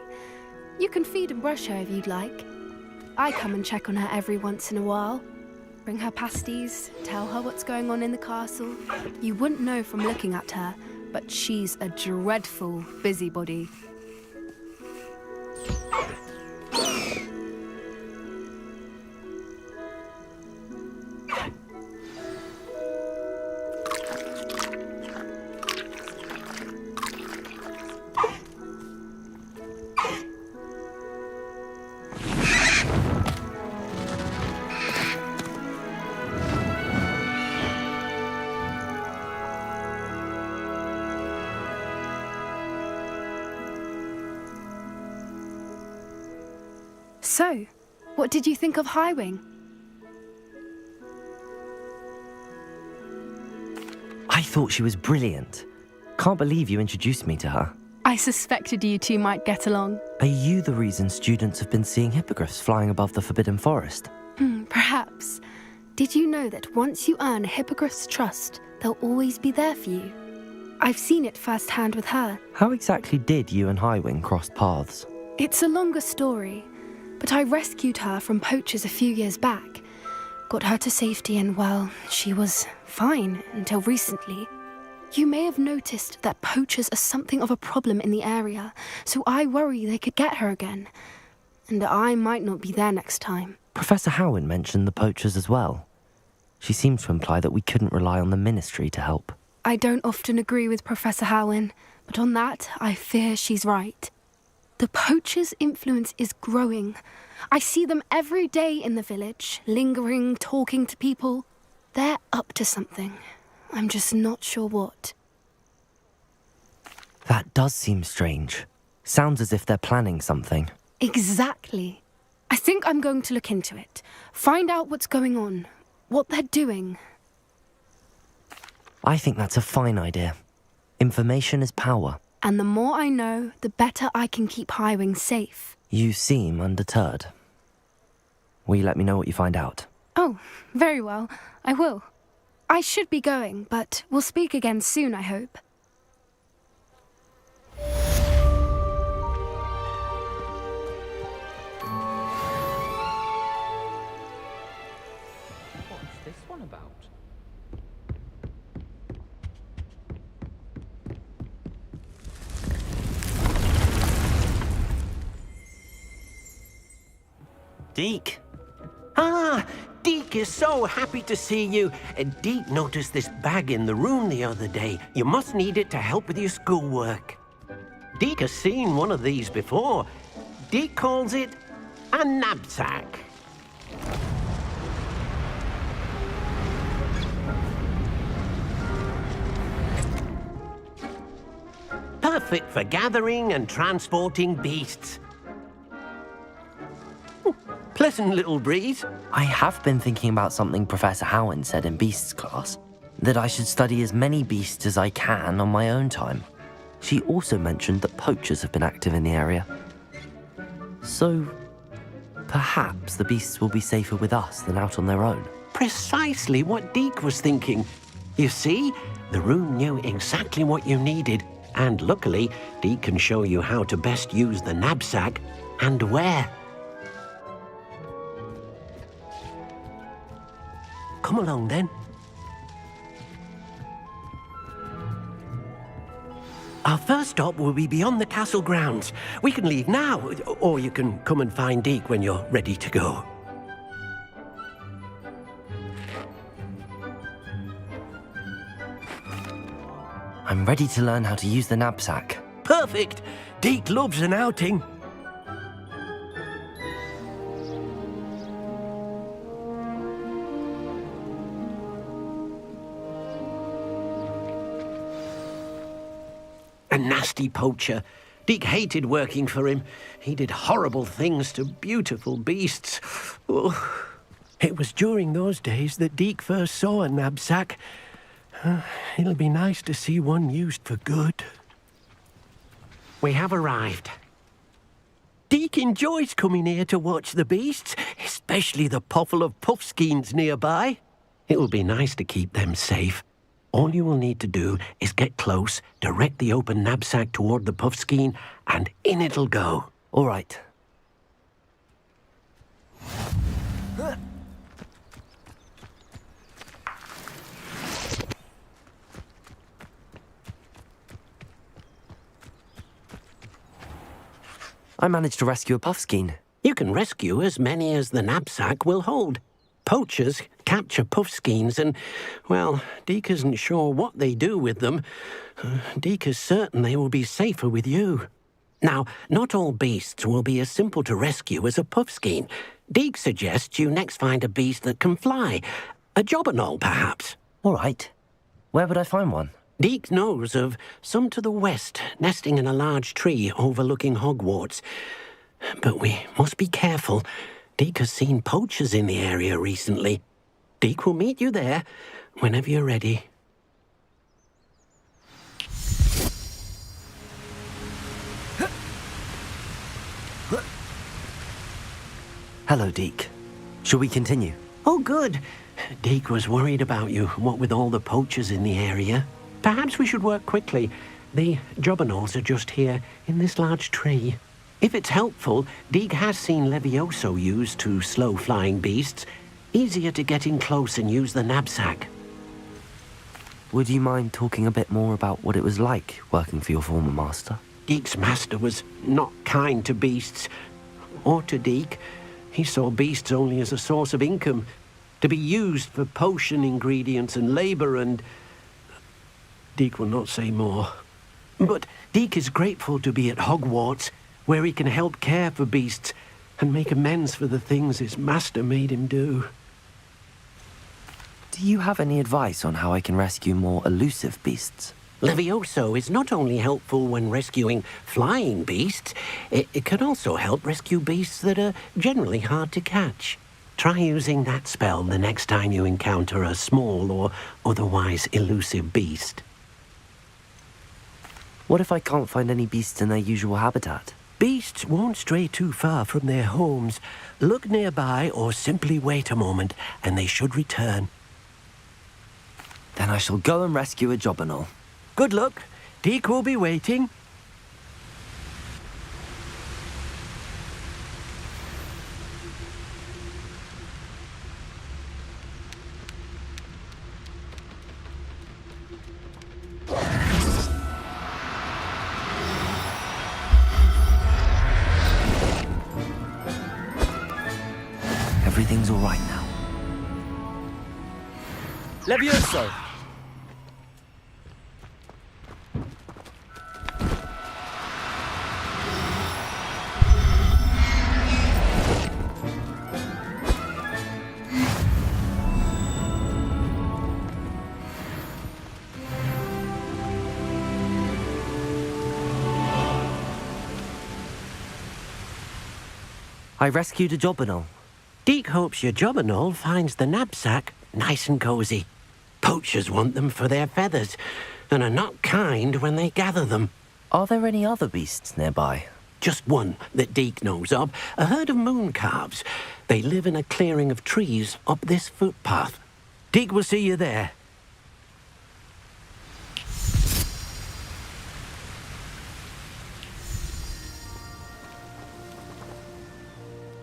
You can feed and brush her if you'd like. I come and check on her every once in a while. Bring her pasties, tell her what's going on in the castle. You wouldn't know from looking at her, but she's a dreadful busybody. So, what did you think of Highwing? I thought she was brilliant. Can't believe you introduced me to her. I suspected you two might get along. Are you the reason students have been seeing hippogriffs flying above the Forbidden Forest? Perhaps. Did you know that once you earn a hippogriff's trust, they'll always be there for you? I've seen it firsthand with her. How exactly did you and Highwing cross paths? It's a longer story, but I rescued her from poachers a few years back. Got her to safety and, well, she was fine until recently. You may have noticed that poachers are something of a problem in the area, so I worry they could get her again. And I might not be there next time. Professor Howin mentioned the poachers as well. She seems to imply that we couldn't rely on the Ministry to help. I don't often agree with Professor Howin, but on that, I fear she's right. The poachers' influence is growing. I see them every day in the village, lingering, talking to people. They're up to something. I'm just not sure what. That does seem strange. Sounds as if they're planning something. Exactly. I think I'm going to look into it. Find out what's going on, what they're doing. I think that's a fine idea. Information is power. And the more I know, the better I can keep Highwing safe. You seem undeterred. Will you let me know what you find out? Oh, very well. I will. I should be going, but we'll speak again soon, I hope. What's this one about? Deke. Ah, Deke is so happy to see you. Deke noticed this bag in the room the other day. You must need it to help with your schoolwork. Deke has seen one of these before. Deke calls it a knapsack. perfect for gathering and transporting beasts. Pleasant little breeze. I have been thinking about something Professor Howin said in Beasts class, that I should study as many beasts as I can on my own time. She also mentioned that poachers have been active in the area. So, perhaps the beasts will be safer with us than out on their own. Precisely what Deke was thinking. You see, the room knew exactly what you needed, and luckily, Deke can show you how to best use the knapsack and where. Come along then. Our first stop will be beyond the castle grounds. We can leave now, or you can come and find Deke when you're ready to go. I'm ready to learn how to use the knapsack. Perfect! Deke loves an outing. A nasty poacher. Deke hated working for him. He did horrible things to beautiful beasts. Oh. It was during those days that Deke first saw a knapsack. It'll be nice to see one used for good. We have arrived. Deke enjoys coming here to watch the beasts, especially the potful of puffskeins nearby. It'll be nice to keep them safe. All you will need to do is get close, direct the open knapsack toward the puffskein, and in it'll go. All right. I managed to rescue a puffskein. You can rescue as many as the knapsack will hold. Poachers capture puffskeins and, well, Deke isn't sure what they do with them. Deke is certain they will be safer with you. Now, not all beasts will be as simple to rescue as a puffskein. Deke suggests you next find a beast that can fly. A jobberknoll, perhaps. All right. Where would I find one? Deke knows of some to the west, nesting in a large tree overlooking Hogwarts. But we must be careful. Deke has seen poachers in the area recently. Deke will meet you there whenever you're ready. Hello, Deke. Shall we continue? Oh, good. Deke was worried about you, what with all the poachers in the area. Perhaps we should work quickly. The jobberknolls are just here, in this large tree. If it's helpful, Deke has seen Levioso used to slow flying beasts. Easier to get in close and use the knapsack. Would you mind talking a bit more about what it was like working for your former master? Deke's master was not kind to beasts, or to Deke. He saw beasts only as a source of income, to be used for potion ingredients and labor, and Deke will not say more. But Deke is grateful to be at Hogwarts, where he can help care for beasts and make amends for the things his master made him do. Do you have any advice on how I can rescue more elusive beasts? Levioso is not only helpful when rescuing flying beasts, it can also help rescue beasts that are generally hard to catch. Try using that spell the next time you encounter a small or otherwise elusive beast. What if I can't find any beasts in their usual habitat? Beasts won't stray too far from their homes. Look nearby or simply wait a moment and they should return. Then I shall go and rescue a jobberknoll. Good luck. Deke will be waiting. Everything's all right now. Levioso! I rescued a jobberknoll. Deke hopes your jobberknoll finds the knapsack nice and cozy. Poachers want them for their feathers, and are not kind when they gather them. Are there any other beasts nearby? Just one that Deke knows of, a herd of moon calves. They live in a clearing of trees up this footpath. Deke will see you there.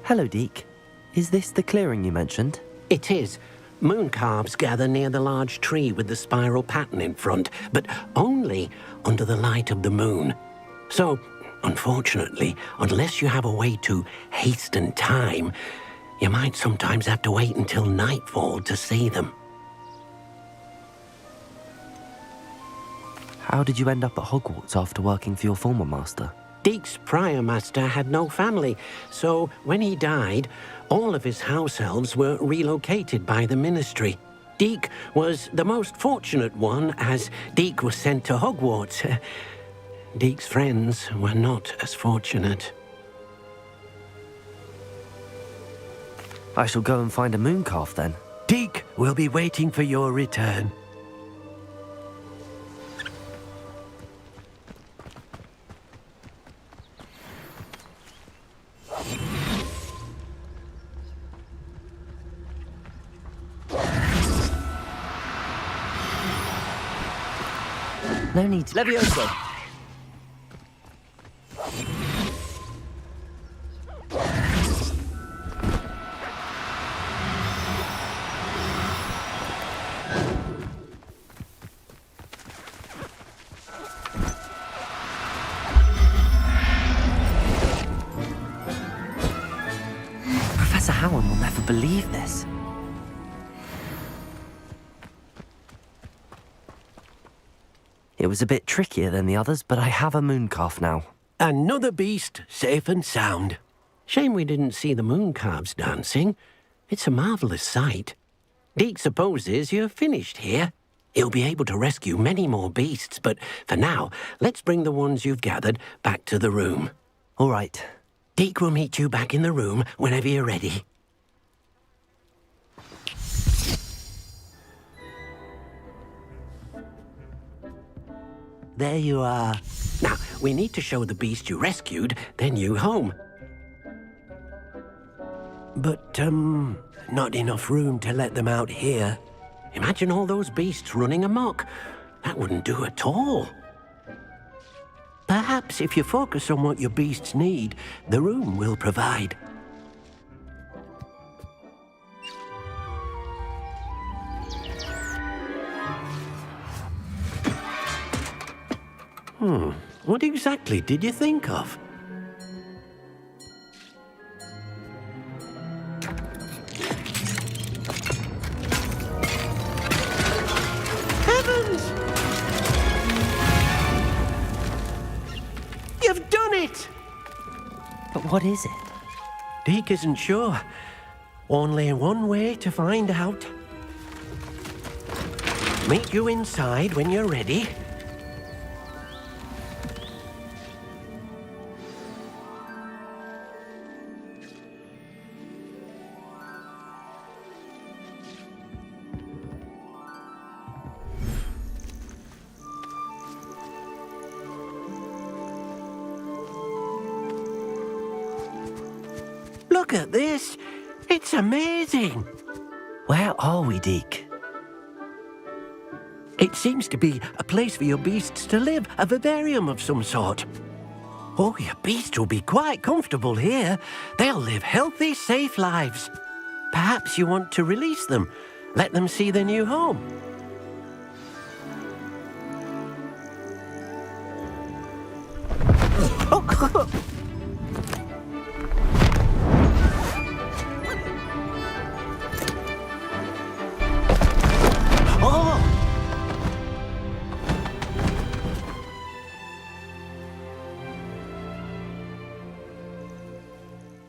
Hello, Deke. Is this the clearing you mentioned? It is. Moon calves gather near the large tree with the spiral pattern in front, but only under the light of the moon. So, unfortunately, unless you have a way to hasten time, you might sometimes have to wait until nightfall to see them. How did you end up at Hogwarts after working for your former master? Deke's prior master had no family, so when he died, all of his house elves were relocated by the ministry. Deke was the most fortunate one, as Deke was sent to Hogwarts. Deke's friends were not as fortunate. I shall go and find a moon calf then. Deke will be waiting for your return. No need to... Levioso! Professor Howard will never believe this. It was a bit trickier than the others, but I have a moon calf now. Another beast, safe and sound. Shame we didn't see the moon calves dancing. It's a marvellous sight. Deke supposes you're finished here. He'll be able to rescue many more beasts, but for now, let's bring the ones you've gathered back to the room. All right. Deke will meet you back in the room whenever you're ready. There you are. Now, we need to show the beast you rescued their new home. But, not enough room to let them out here. Imagine all those beasts running amok. That wouldn't do at all. Perhaps if you focus on what your beasts need, the room will provide. What exactly did you think of? Heavens! You've done it! But what is it? Deke isn't sure. Only one way to find out. Meet you inside when you're ready. Look at this. It's amazing. Where are we, Deke? It seems to be a place for your beasts to live, a vivarium of some sort. Oh, your beasts will be quite comfortable here. They'll live healthy, safe lives. Perhaps you want to release them, let them see their new home.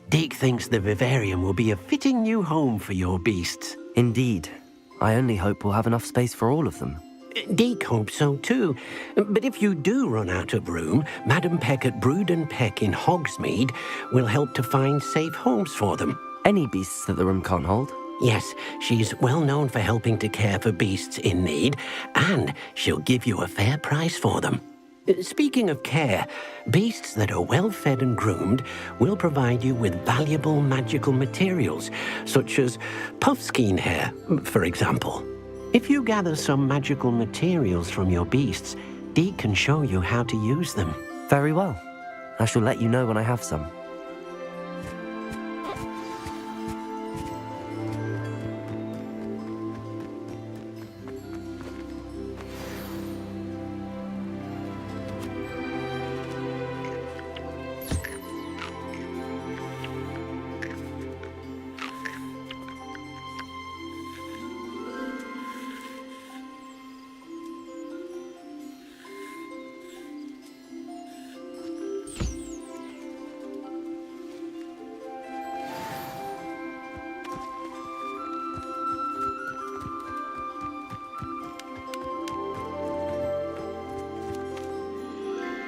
Deke thinks the vivarium will be a fitting new home for your beasts. Indeed. I only hope we'll have enough space for all of them. Deke hopes so too. But if you do run out of room, Madam Peck at Brood and Peck in Hogsmeade will help to find safe homes for them. Any beasts that the room can't hold? Yes, she's well known for helping to care for beasts in need, and she'll give you a fair price for them. Speaking of care, beasts that are well fed and groomed will provide you with valuable magical materials, such as puffskein hair, for example. If you gather some magical materials from your beasts, Deke can show you how to use them. Very well. I shall let you know when I have some.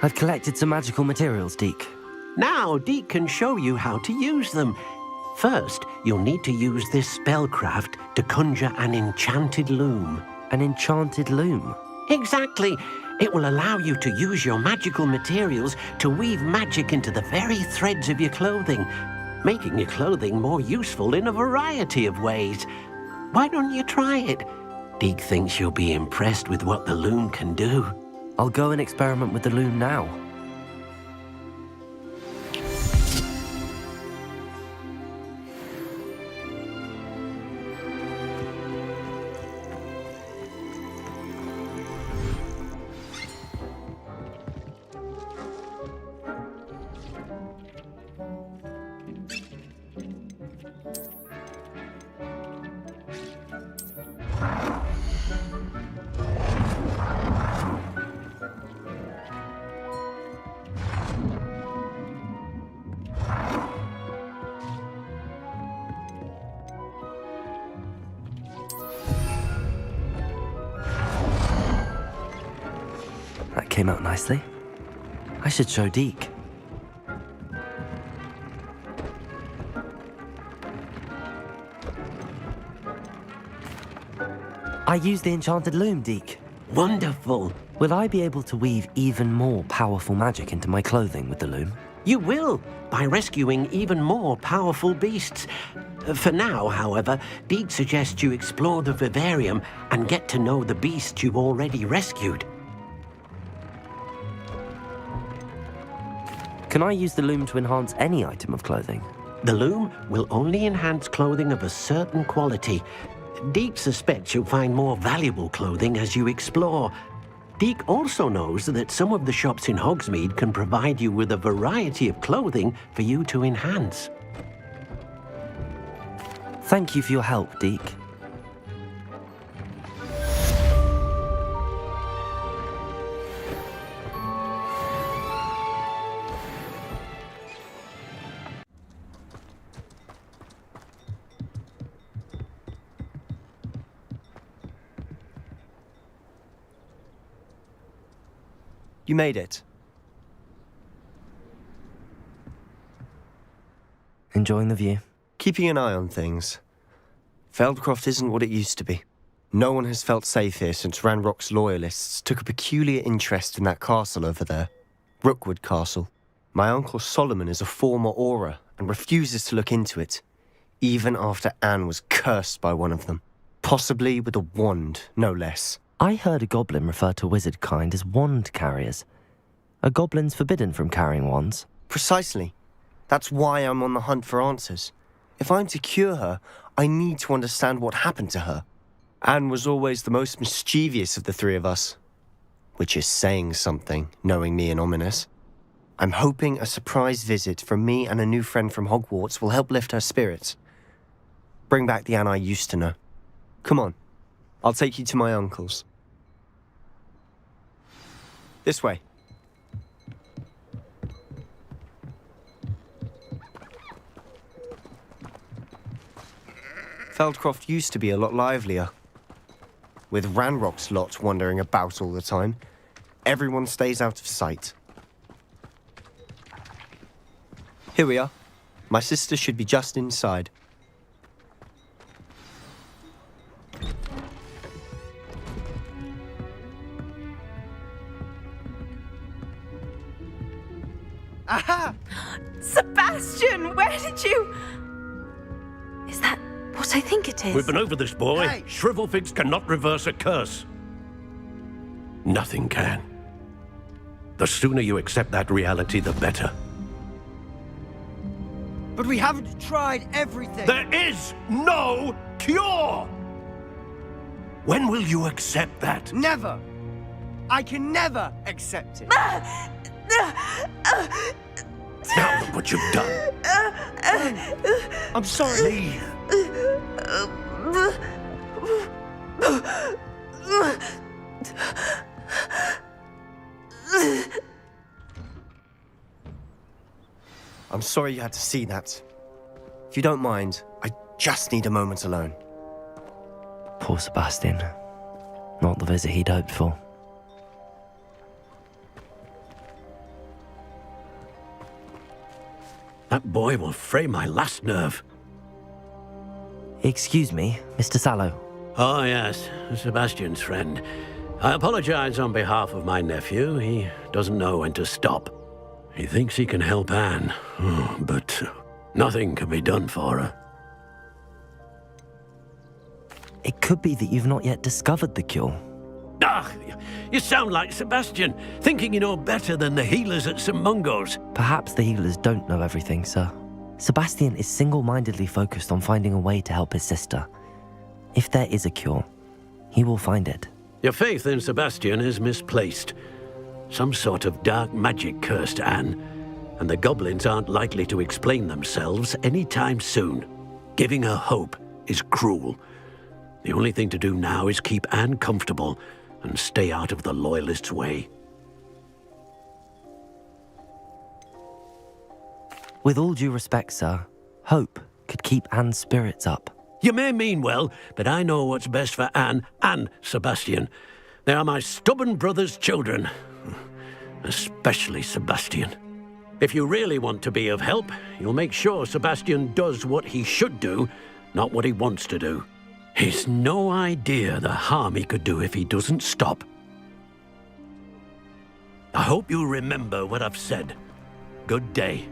I've collected some magical materials, Deke. Now Deke can show you how to use them. First, you'll need to use this spellcraft to conjure an enchanted loom. An enchanted loom? Exactly. It will allow you to use your magical materials to weave magic into the very threads of your clothing, making your clothing more useful in a variety of ways. Why don't you try it? Deke thinks you'll be impressed with what the loom can do. I'll go and experiment with the loom now. That came out nicely. I should show Deke. I used the enchanted loom, Deke. Wonderful. Will I be able to weave even more powerful magic into my clothing with the loom? You will, by rescuing even more powerful beasts. For now, however, Deke suggests you explore the vivarium and get to know the beasts you've already rescued. Can I use the loom to enhance any item of clothing? The loom will only enhance clothing of a certain quality. Deke suspects you'll find more valuable clothing as you explore. Deke also knows that some of the shops in Hogsmeade can provide you with a variety of clothing for you to enhance. Thank you for your help, Deke. You made it. Enjoying the view? Keeping an eye on things. Feldcroft isn't what it used to be. No one has felt safe here since Ranrock's loyalists took a peculiar interest in that castle over there. Rookwood Castle. My uncle Solomon is a former Auror and refuses to look into it, even after Anne was cursed by one of them. Possibly with a wand, no less. I heard a goblin refer to wizard kind as wand carriers. Are goblins forbidden from carrying wands? Precisely. That's why I'm on the hunt for answers. If I'm to cure her, I need to understand what happened to her. Anne was always the most mischievous of the three of us. Which is saying something, knowing me and ominous. I'm hoping a surprise visit from me and a new friend from Hogwarts will help lift her spirits. Bring back the Anne I used to know. Come on, I'll take you to my uncle's. This way. Feldcroft used to be a lot livelier. with Ranrock's lot wandering about all the time, everyone stays out of sight. Here we are. My sister should be just inside. Aha! Sebastian, where did you... Is that what I think it is? We've been over this, boy. Hey. Shrivelfigs cannot reverse a curse. Nothing can. The sooner you accept that reality, the better. But we haven't tried everything. There is no cure! When will you accept that? Never! I can never accept it. Now look what you've done. I'm sorry. Leave. I'm sorry you had to see that. If you don't mind, I just need a moment alone. Poor Sebastian. Not the visit he'd hoped for. That boy will fray my last nerve. Excuse me, Mr. Sallow. Oh, yes, Sebastian's friend. I apologize on behalf of my nephew. He doesn't know when to stop. He thinks he can help Anne, but nothing can be done for her. It could be that you've not yet discovered the cure. Ah, you sound like Sebastian, thinking you know better than the healers at St. Mungo's. Perhaps the healers don't know everything, sir. Sebastian is single-mindedly focused on finding a way to help his sister. If there is a cure, he will find it. Your faith in Sebastian is misplaced. Some sort of dark magic cursed Anne, and the goblins aren't likely to explain themselves anytime soon. Giving her hope is cruel. The only thing to do now is keep Anne comfortable and stay out of the Loyalists' way. With all due respect, sir, hope could keep Anne's spirits up. You may mean well, but I know what's best for Anne and Sebastian. They are my stubborn brother's children. Especially Sebastian. If you really want to be of help, you'll make sure Sebastian does what he should do, not what he wants to do. He's no idea the harm he could do if he doesn't stop. I hope you'll remember what I've said. Good day.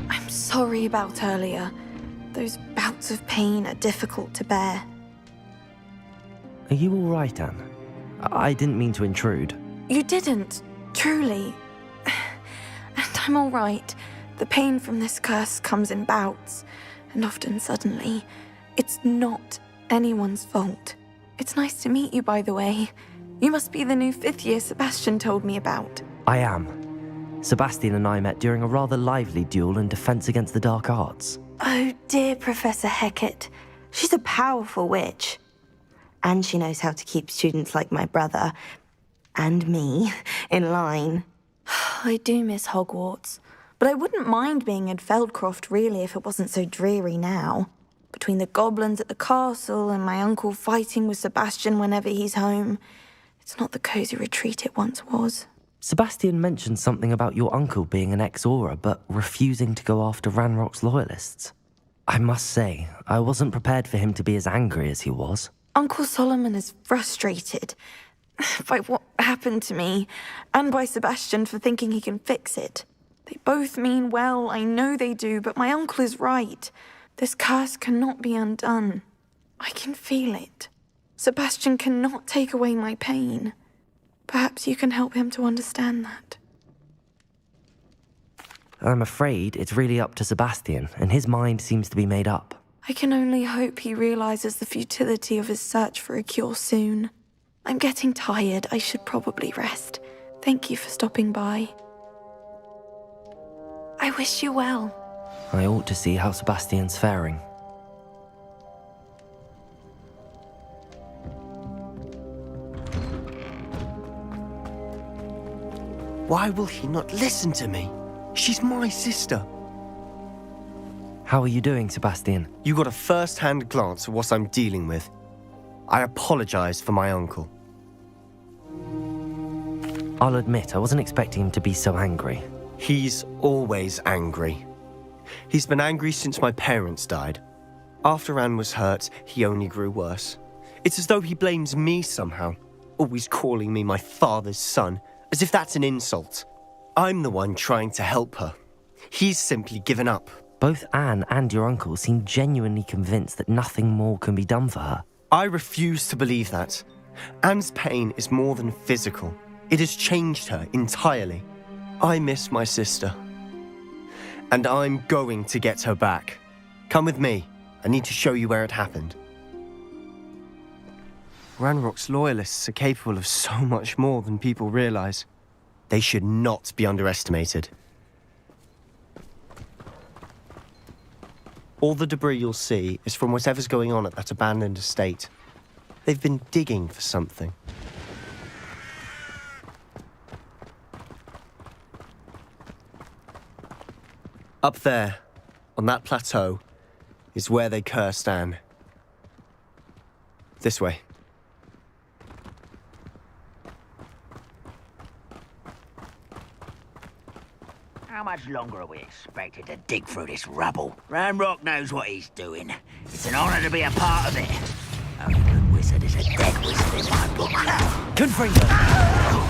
I'm sorry about earlier. Those bouts of pain are difficult to bear. Are you all right, Anne? I didn't mean to intrude. You didn't, truly. And I'm all right. The pain from this curse comes in bouts, and often suddenly. It's not anyone's fault. It's nice to meet you, by the way. You must be the new 5th year Sebastian told me about. I am. Sebastian and I met during a rather lively duel in Defense Against the Dark Arts. Oh, dear Professor Hecat. She's a powerful witch. And she knows how to keep students like my brother, and me, in line. I do miss Hogwarts, but I wouldn't mind being in Feldcroft, really, if it wasn't so dreary now. Between the goblins at the castle and my uncle fighting with Sebastian whenever he's home, it's not the cosy retreat it once was. Sebastian mentioned something about your uncle being an ex-Auror, but refusing to go after Ranrock's loyalists. I must say, I wasn't prepared for him to be as angry as he was. Uncle Solomon is frustrated by what happened to me, and by Sebastian for thinking he can fix it. They both mean well, I know they do, but my uncle is right. This curse cannot be undone. I can feel it. Sebastian cannot take away my pain. Perhaps you can help him to understand that. I'm afraid it's really up to Sebastian, and his mind seems to be made up. I can only hope he realizes the futility of his search for a cure soon. I'm getting tired. I should probably rest. Thank you for stopping by. I wish you well. I ought to see how Sebastian's faring. Why will he not listen to me? She's my sister. How are you doing, Sebastian? You got a first-hand glance at what I'm dealing with. I apologize for my uncle. I'll admit, I wasn't expecting him to be so angry. He's always angry. He's been angry since my parents died. After Anne was hurt, he only grew worse. It's as though he blames me somehow, always calling me my father's son, as if that's an insult. I'm the one trying to help her. He's simply given up. Both Anne and your uncle seem genuinely convinced that nothing more can be done for her. I refuse to believe that. Anne's pain is more than physical. It has changed her entirely. I miss my sister. And I'm going to get her back. Come with me. I need to show you where it happened. Ranrock's loyalists are capable of so much more than people realize. They should not be underestimated. All the debris you'll see is from whatever's going on at that abandoned estate. They've been digging for something. Up there, on that plateau, is where they cursed Anne. This way. How much longer are we expected to dig through this rubble? Ranrock knows what he's doing. It's an honor to be a part of it. Only good wizard is a dead wizard in my book. Confringo!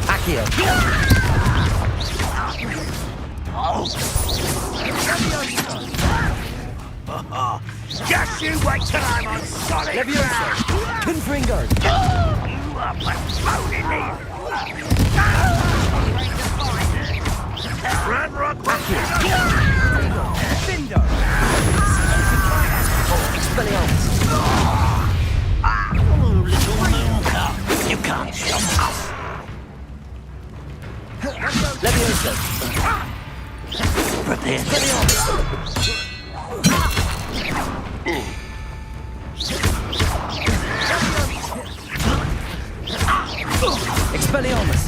Accio! Just you wait till I'm on solid ground! Confringo! You are postponing me! Ranrock! Cinder! Expelliarmus! Oh, little mooncock! You can't stop us! Levioso! Prepare. Expelliarmus!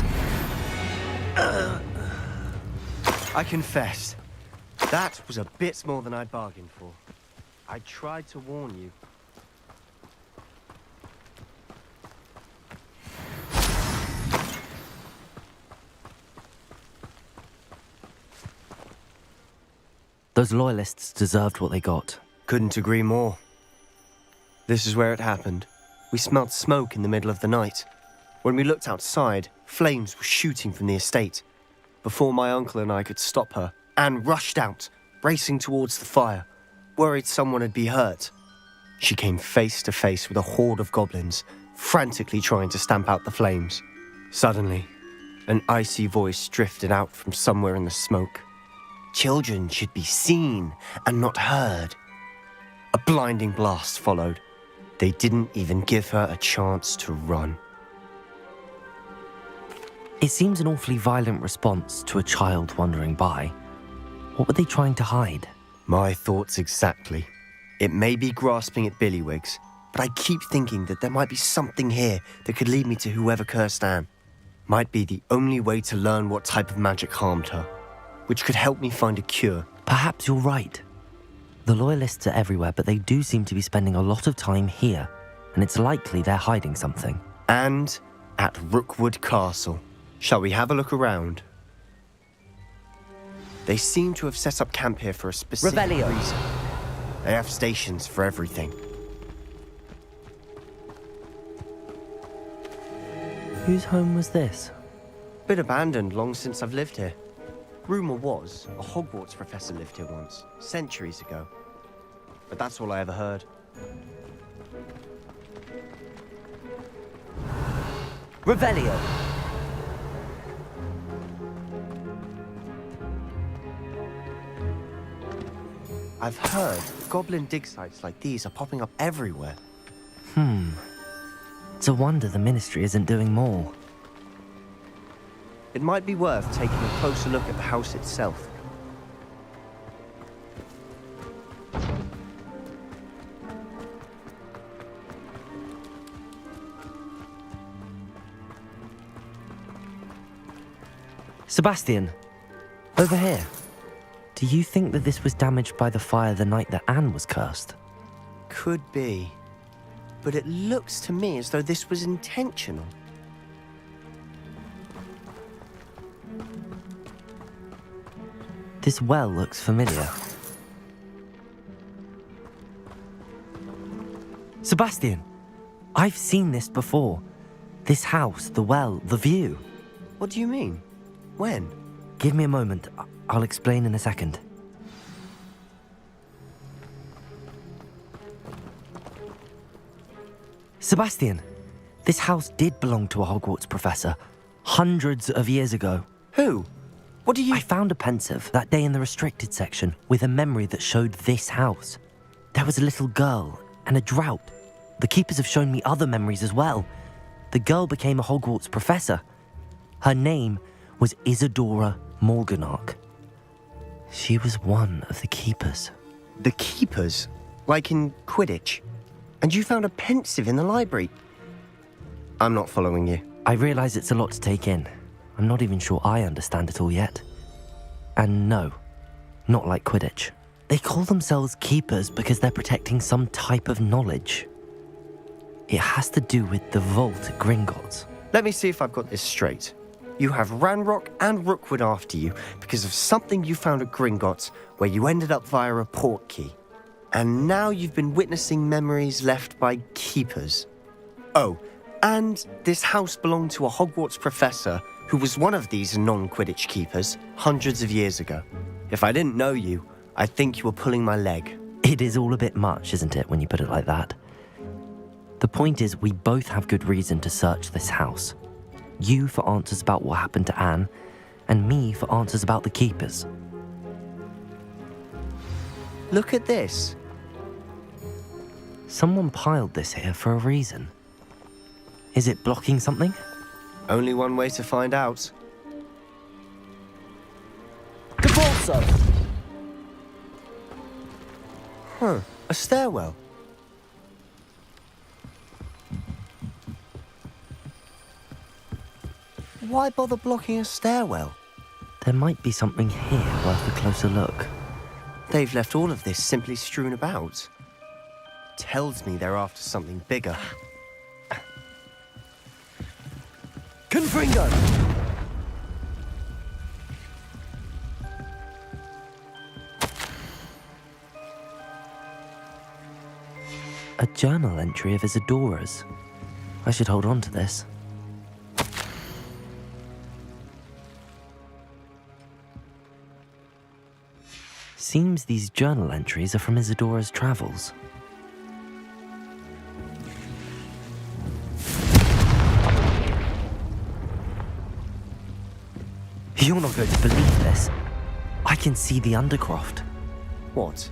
I confess, that was a bit more than I'd bargained for. I tried to warn you. Those loyalists deserved what they got. Couldn't agree more. This is where it happened. We smelled smoke in the middle of the night. When we looked outside, flames were shooting from the estate. Before my uncle and I could stop her, Anne rushed out, racing towards the fire, worried someone would be hurt. She came face to face with a horde of goblins, frantically trying to stamp out the flames. Suddenly, an icy voice drifted out from somewhere in the smoke. Children should be seen and not heard. A blinding blast followed. They didn't even give her a chance to run. It seems an awfully violent response to a child wandering by. What were they trying to hide? My thoughts exactly. It may be grasping at Billywigs, but I keep thinking that there might be something here that could lead me to whoever cursed Anne. Might be the only way to learn what type of magic harmed her, which could help me find a cure. Perhaps you're right. The loyalists are everywhere, but they do seem to be spending a lot of time here, and it's likely they're hiding something. And at Rookwood Castle. Shall we have a look around? They seem to have set up camp here for a specific reason. They have stations for everything. Whose home was this? Been abandoned long since I've lived here. Rumour was a Hogwarts professor lived here once, centuries ago. But that's all I ever heard. Revelio! I've heard goblin dig sites like these are popping up everywhere. It's a wonder the Ministry isn't doing more. It might be worth taking a closer look at the house itself. Sebastian, over here. Do you think that this was damaged by the fire the night that Anne was cursed? Could be. But it looks to me as though this was intentional. This well looks familiar. Sebastian! I've seen this before. This house, the well, the view. What do you mean? When? Give me a moment. I'll explain in a second. Sebastian, this house did belong to a Hogwarts professor, hundreds of years ago. Who? What do you... I found a pensive that day in the restricted section with a memory that showed this house. There was a little girl and a drought. The keepers have shown me other memories as well. The girl became a Hogwarts professor. Her name was Isadora Morganach. She was one of the keepers. The keepers? Like in Quidditch? And you found a pensive in the library? I'm not following you. I realize it's a lot to take in. I'm not even sure I understand it all yet. And no, not like Quidditch. They call themselves keepers because they're protecting some type of knowledge. It has to do with the vault at Gringotts. Let me see if I've got this straight. You have Ranrock and Rookwood after you because of something you found at Gringotts where you ended up via a portkey. And now you've been witnessing memories left by keepers. Oh, and this house belonged to a Hogwarts professor who was one of these non-Quidditch keepers hundreds of years ago. If I didn't know you, I'd think you were pulling my leg. It is all a bit much, isn't it, when you put it like that? The point is, we both have good reason to search this house. You for answers about what happened to Anne, and me for answers about the keepers. Look at this. Someone piled this here for a reason. Is it blocking something? Only one way to find out. Cabalso! Huh, a stairwell. Why bother blocking a stairwell? There might be something here worth a closer look. They've left all of this simply strewn about. Tells me they're after something bigger. Confringo! A journal entry of Isadora's. I should hold on to this. Seems these journal entries are from Isadora's travels. You're not going to believe this. I can see the Undercroft. What?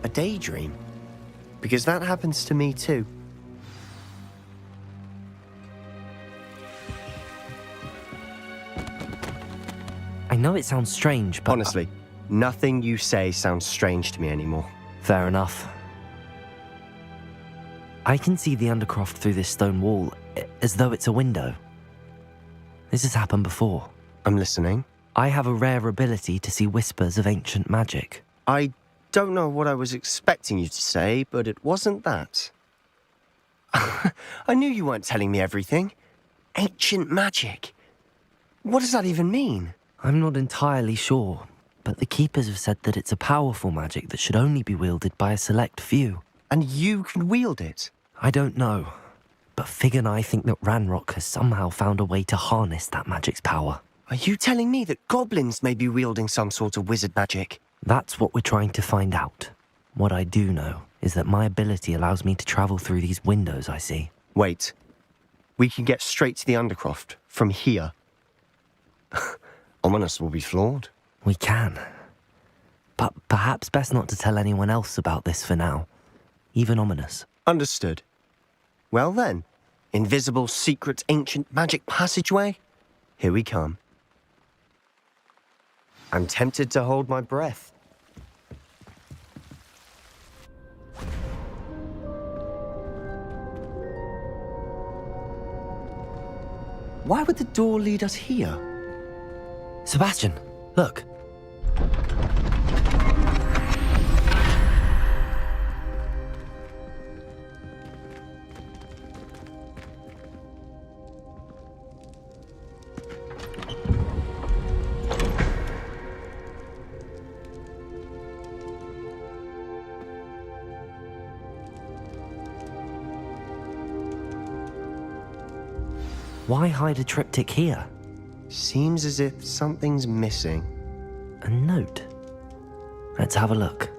A daydream? Because that happens to me too. I know it sounds strange, but... Honestly, nothing you say sounds strange to me anymore. Fair enough. I can see the Undercroft through this stone wall, as though it's a window. This has happened before. I'm listening. I have a rare ability to see whispers of ancient magic. I don't know what I was expecting you to say, but it wasn't that. I knew you weren't telling me everything. Ancient magic. What does that even mean? I'm not entirely sure, but the Keepers have said that it's a powerful magic that should only be wielded by a select few. And you can wield it? I don't know, but Fig and I think that Ranrock has somehow found a way to harness that magic's power. Are you telling me that goblins may be wielding some sort of wizard magic? That's what we're trying to find out. What I do know is that my ability allows me to travel through these windows I see. Wait. We can get straight to the Undercroft from here. Ominous will be flawed. We can. But perhaps best not to tell anyone else about this for now. Even Ominous. Understood. Well then, invisible, secret, ancient magic passageway? Here we come. I'm tempted to hold my breath. Why would the door lead us here? Sebastian, look. Why hide a triptych here? Seems as if something's missing. A note? Let's have a look.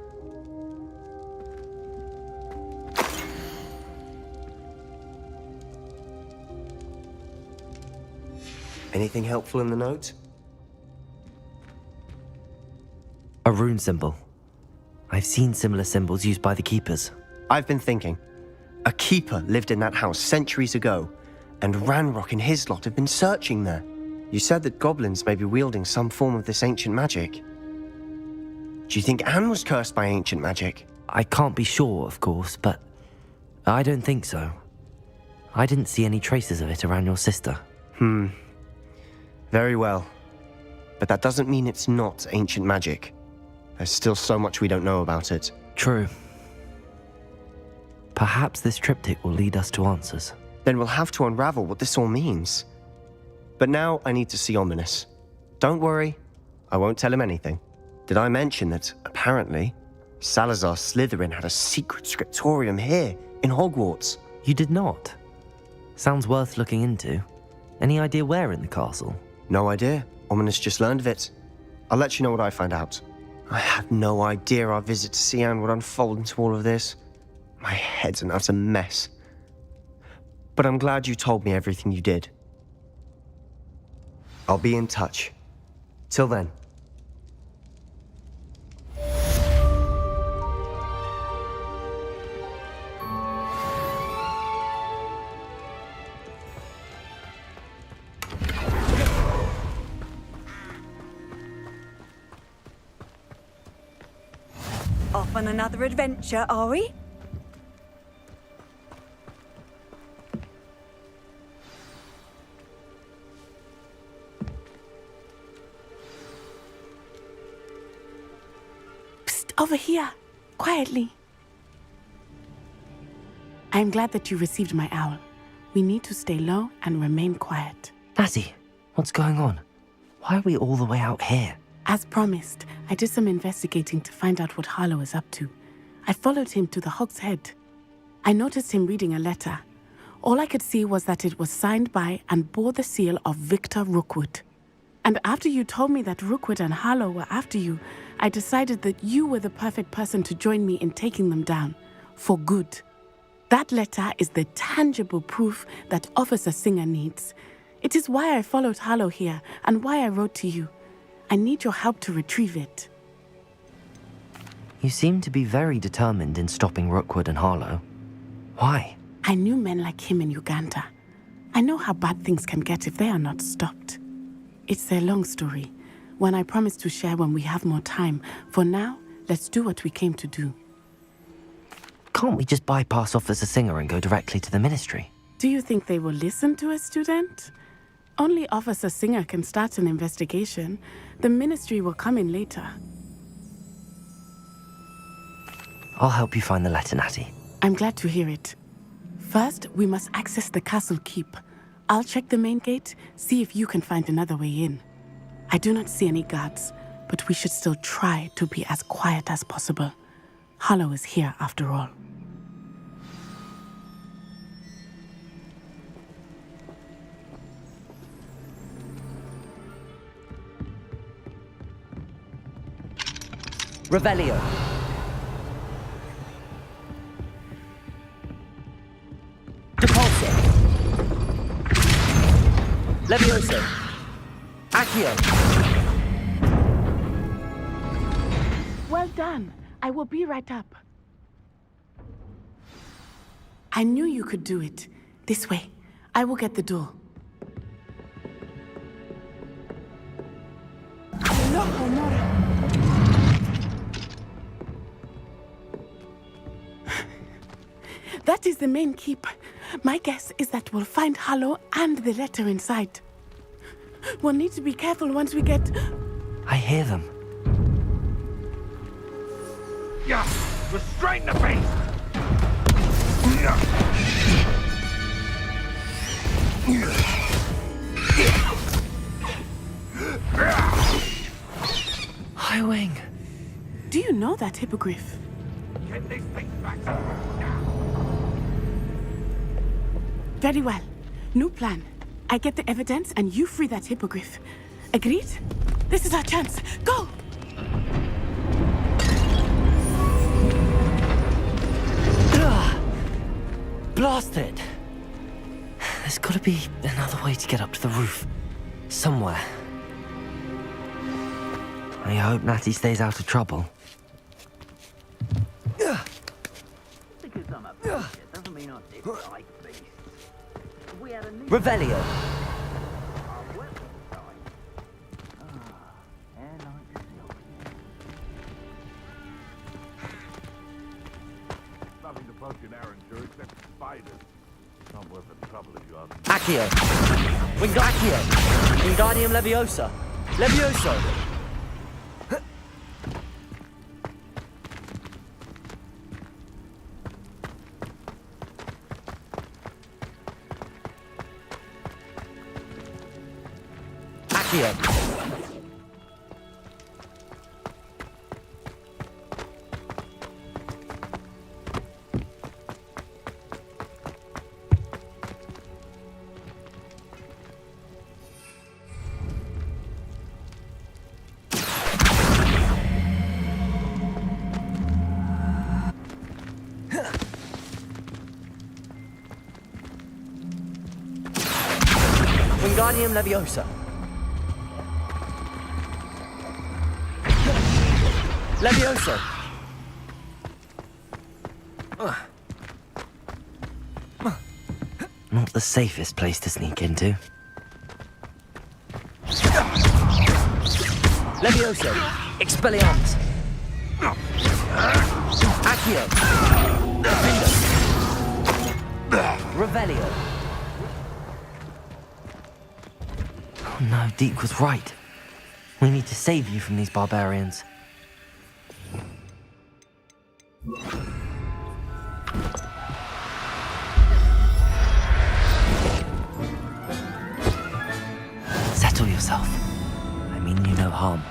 Anything helpful in the note? A rune symbol. I've seen similar symbols used by the keepers. I've been thinking. A keeper lived in that house centuries ago, and Ranrock and his lot have been searching there. You said that goblins may be wielding some form of this ancient magic. Do you think Anne was cursed by ancient magic? I can't be sure, of course, but I don't think so. I didn't see any traces of it around your sister. Very well. But that doesn't mean it's not ancient magic. There's still so much we don't know about it. True. Perhaps this triptych will lead us to answers. Then we'll have to unravel what this all means. But now I need to see Ominous. Don't worry, I won't tell him anything. Did I mention that, apparently, Salazar Slytherin had a secret scriptorium here, in Hogwarts? You did not? Sounds worth looking into. Any idea where in the castle? No idea. Ominous just learned of it. I'll let you know what I find out. I had no idea our visit to Cian would unfold into all of this. My head's an utter mess. But I'm glad you told me everything you did. I'll be in touch. Till then. Off on another adventure, are we? Psst, over here. Quietly. I'm glad that you received my owl. We need to stay low and remain quiet. Natty, what's going on? Why are we all the way out here? As promised, I did some investigating to find out what Harlow is up to. I followed him to the Hog's Head. I noticed him reading a letter. All I could see was that it was signed by and bore the seal of Victor Rookwood. And after you told me that Rookwood and Harlow were after you, I decided that you were the perfect person to join me in taking them down. For good. That letter is the tangible proof that Officer Singer needs. It is why I followed Harlow here and why I wrote to you. I need your help to retrieve it. You seem to be very determined in stopping Rookwood and Harlow. Why? I knew men like him in Uganda. I know how bad things can get if they are not stopped. It's a long story, one I promise to share when we have more time. For now, let's do what we came to do. Can't we just bypass Officer Singer and go directly to the Ministry? Do you think they will listen to a student? Only Officer Singer can start an investigation. The Ministry will come in later. I'll help you find the letter, Natty. I'm glad to hear it. First, we must access the castle keep. I'll check the main gate, see if you can find another way in. I do not see any guards, but we should still try to be as quiet as possible. Harlow is here after all. Revelio. Depulso. Levioso. Accio. Well done. I will be right up. I knew you could do it. This way. I will get the door. That is the main keep. My guess is that we'll find Harlow and the letter inside. We'll need to be careful once we get... I hear them. Yeah, restrain the beast! Highwing. Do you know that hippogriff? Get these things back. Very well. New plan. I get the evidence and you free that hippogriff. Agreed? This is our chance. Go! Blast it! There's gotta be another way to get up to the roof. Somewhere. I hope Natty stays out of trouble. Because I'm a poacher doesn't mean I dislike beasts. We had a new... Revelio! Nothing to poke an arrow to except spiders. Not worth the trouble if you ask me. Accio! Accio! Wingardium Leviosa! Levioso! Accio! Wingardium Leviosa. Levioso. Not the safest place to sneak into. Levioso. Expelliarmus. Accio. Revelio. Oh no, Deke was right. We need to save you from these barbarians. Settle yourself. I mean you no harm.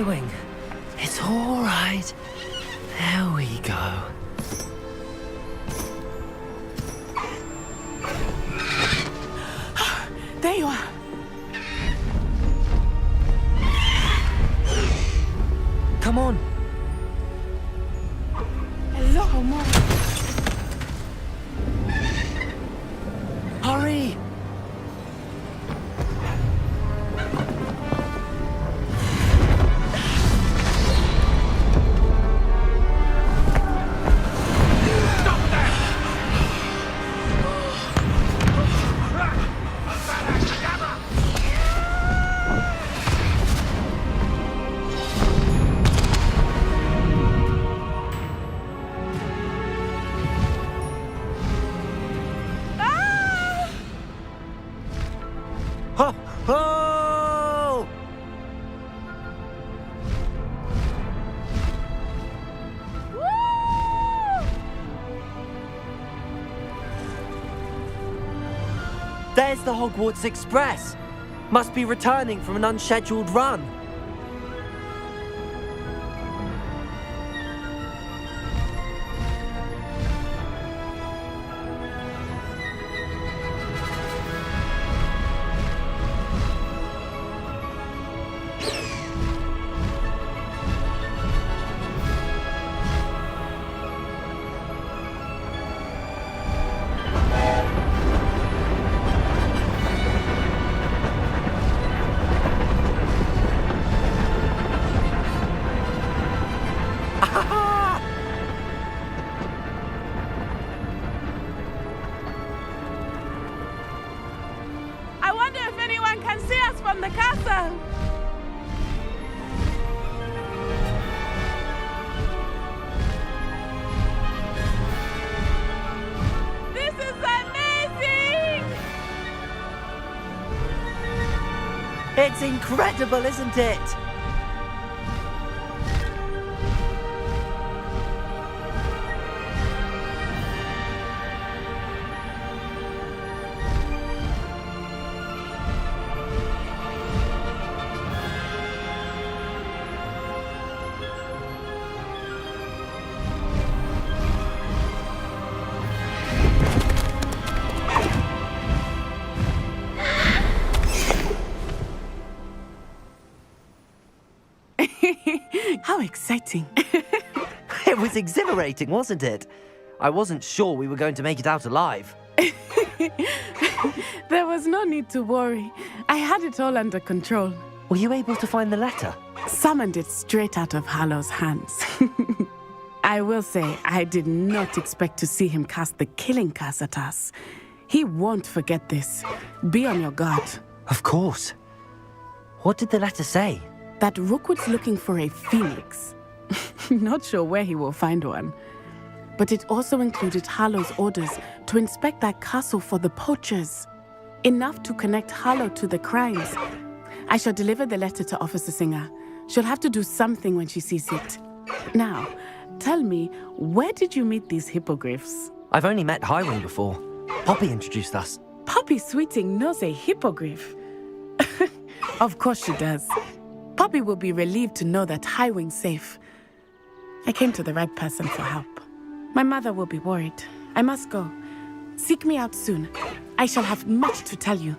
Wing. It's all right. There we go. There you are. Come on. A lot more. Hurry! There's the Hogwarts Express. Must be returning from an unscheduled run. I wonder if anyone can see us from the castle. This is amazing! It's incredible, isn't it? How exciting. It was exhilarating, wasn't it? I wasn't sure we were going to make it out alive. There was no need to worry. I had it all under control. Were you able to find the letter? Summoned it straight out of Hallow's hands. I will say, I did not expect to see him cast the killing curse at us. He won't forget this. Be on your guard. Of course. What did the letter say? That Rookwood's looking for a phoenix. Not sure where he will find one. But it also included Hallow's orders to inspect that castle for the poachers. Enough to connect Hallow to the crimes. I shall deliver the letter to Officer Singer. She'll have to do something when she sees it. Now, tell me, where did you meet these hippogriffs? I've only met Highwing before. Poppy introduced us. Poppy Sweeting knows a hippogriff. Of course she does. Poppy will be relieved to know that Highwing's safe. I came to the right person for help. My mother will be worried. I must go. Seek me out soon. I shall have much to tell you.